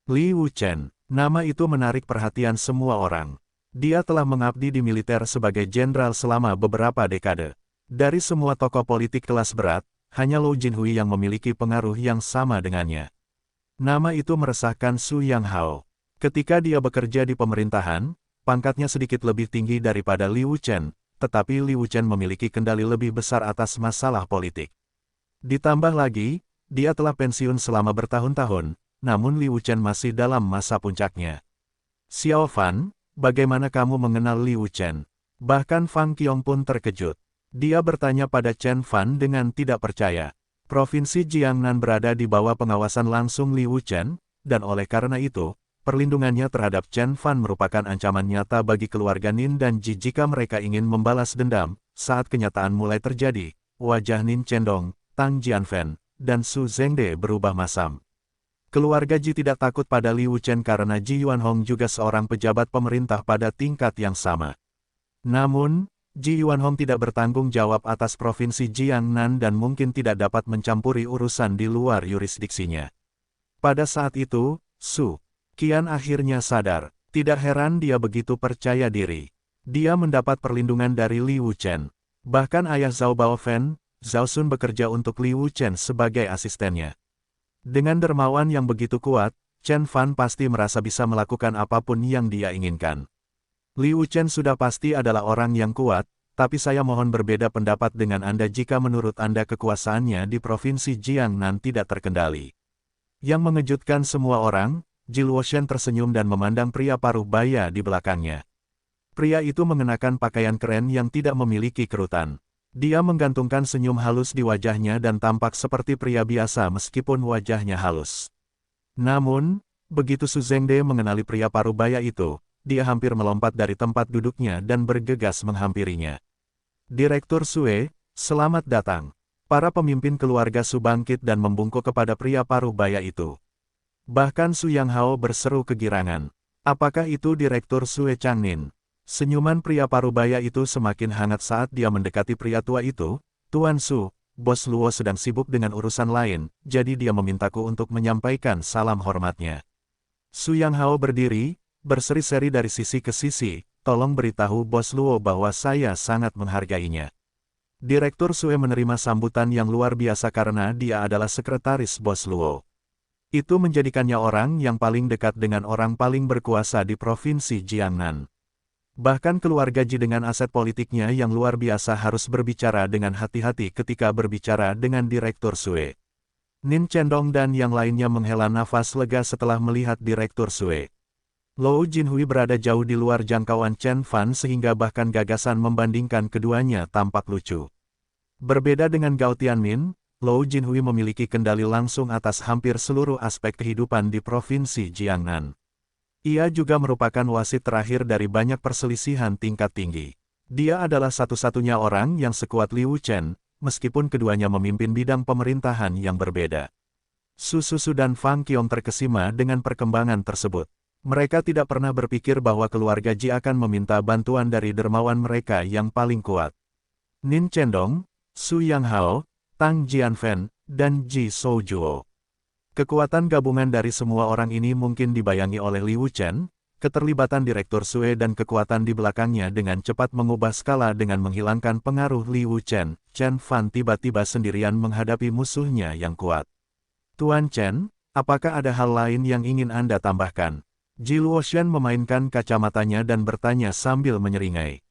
Liu Chen, nama itu menarik perhatian semua orang. Dia telah mengabdi di militer sebagai jenderal selama beberapa dekade. Dari semua tokoh politik kelas berat, hanya Lou Jinhui yang memiliki pengaruh yang sama dengannya. Nama itu meresahkan Su Yang Hao. Ketika dia bekerja di pemerintahan, pangkatnya sedikit lebih tinggi daripada Liu Chen, tetapi Liu Chen memiliki kendali lebih besar atas masalah politik. Ditambah lagi, dia telah pensiun selama bertahun-tahun, namun Liu Chen masih dalam masa puncaknya. Xiao Fan, bagaimana kamu mengenal Liu Chen? Bahkan Fang Qiong pun terkejut. Dia bertanya pada Chen Fan dengan tidak percaya. Provinsi Jiangnan berada di bawah pengawasan langsung Liu Chen, dan oleh karena itu, perlindungannya terhadap Chen Fan merupakan ancaman nyata bagi keluarga Nin dan Ji jika mereka ingin membalas dendam. Saat kenyataan mulai terjadi, wajah Nin Cendong, Tang Jianfen, dan Su Zhengde berubah masam. Keluarga Ji tidak takut pada Liu Chen karena Ji Yuanhong juga seorang pejabat pemerintah pada tingkat yang sama. Namun, Ji Yuanhong tidak bertanggung jawab atas provinsi Jiangnan dan mungkin tidak dapat mencampuri urusan di luar yurisdiksinya. Pada saat itu, Su Qian akhirnya sadar. Tidak heran dia begitu percaya diri. Dia mendapat perlindungan dari Liu Chen. Bahkan ayah Zhao Baofen, Zhao Sun bekerja untuk Liu Chen sebagai asistennya. Dengan dermawan yang begitu kuat, Chen Fan pasti merasa bisa melakukan apapun yang dia inginkan. Liu Chen sudah pasti adalah orang yang kuat, tapi saya mohon berbeda pendapat dengan Anda jika menurut Anda kekuasaannya di provinsi Jiangnan tidak terkendali. Yang mengejutkan semua orang, Ji Luoshen tersenyum dan memandang pria paruh baya di belakangnya. Pria itu mengenakan pakaian keren yang tidak memiliki kerutan. Dia menggantungkan senyum halus di wajahnya dan tampak seperti pria biasa meskipun wajahnya halus. Namun, begitu Su Zhengde mengenali pria parubaya itu, dia hampir melompat dari tempat duduknya dan bergegas menghampirinya. Direktur Sue, selamat datang. Para pemimpin keluarga Su bangkit dan membungkuk kepada pria parubaya itu. Bahkan Su Yang Hao berseru kegirangan. Apakah itu Direktur Sue Changnin? Senyuman pria parubaya itu semakin hangat saat dia mendekati pria tua itu. Tuan Su, Bos Luo sedang sibuk dengan urusan lain, jadi dia memintaku untuk menyampaikan salam hormatnya. Su Yang Hao berdiri, berseri-seri dari sisi ke sisi, tolong beritahu Bos Luo bahwa saya sangat menghargainya. Direktur Sue menerima sambutan yang luar biasa karena dia adalah sekretaris Bos Luo. Itu menjadikannya orang yang paling dekat dengan orang paling berkuasa di Provinsi Jiangnan. Bahkan keluarga Ji dengan aset politiknya yang luar biasa harus berbicara dengan hati-hati ketika berbicara dengan Direktur Sue. Nin Chendong dan yang lainnya menghela nafas lega setelah melihat Direktur Sue. Lou Jinhui berada jauh di luar jangkauan Chen Fan sehingga bahkan gagasan membandingkan keduanya tampak lucu. Berbeda dengan Gao Tianmin, Lou Jinhui memiliki kendali langsung atas hampir seluruh aspek kehidupan di Provinsi Jiangnan. Ia juga merupakan wasit terakhir dari banyak perselisihan tingkat tinggi. Dia adalah satu-satunya orang yang sekuat Liu Chen, meskipun keduanya memimpin bidang pemerintahan yang berbeda. Su Susu dan Fang Qiong terkesima dengan perkembangan tersebut. Mereka tidak pernah berpikir bahwa keluarga Ji akan meminta bantuan dari dermawan mereka yang paling kuat. Nin Chendong, Su Yang Hao, Tang Jianfen, dan Ji Shoujuo. Kekuatan gabungan dari semua orang ini mungkin dibayangi oleh Liu Chen, keterlibatan Direktur Sue dan kekuatan di belakangnya dengan cepat mengubah skala dengan menghilangkan pengaruh Liu Chen. Chen Fan tiba-tiba sendirian menghadapi musuhnya yang kuat. Tuan Chen, apakah ada hal lain yang ingin Anda tambahkan? Ji Luoshan memainkan kacamatanya dan bertanya sambil menyeringai.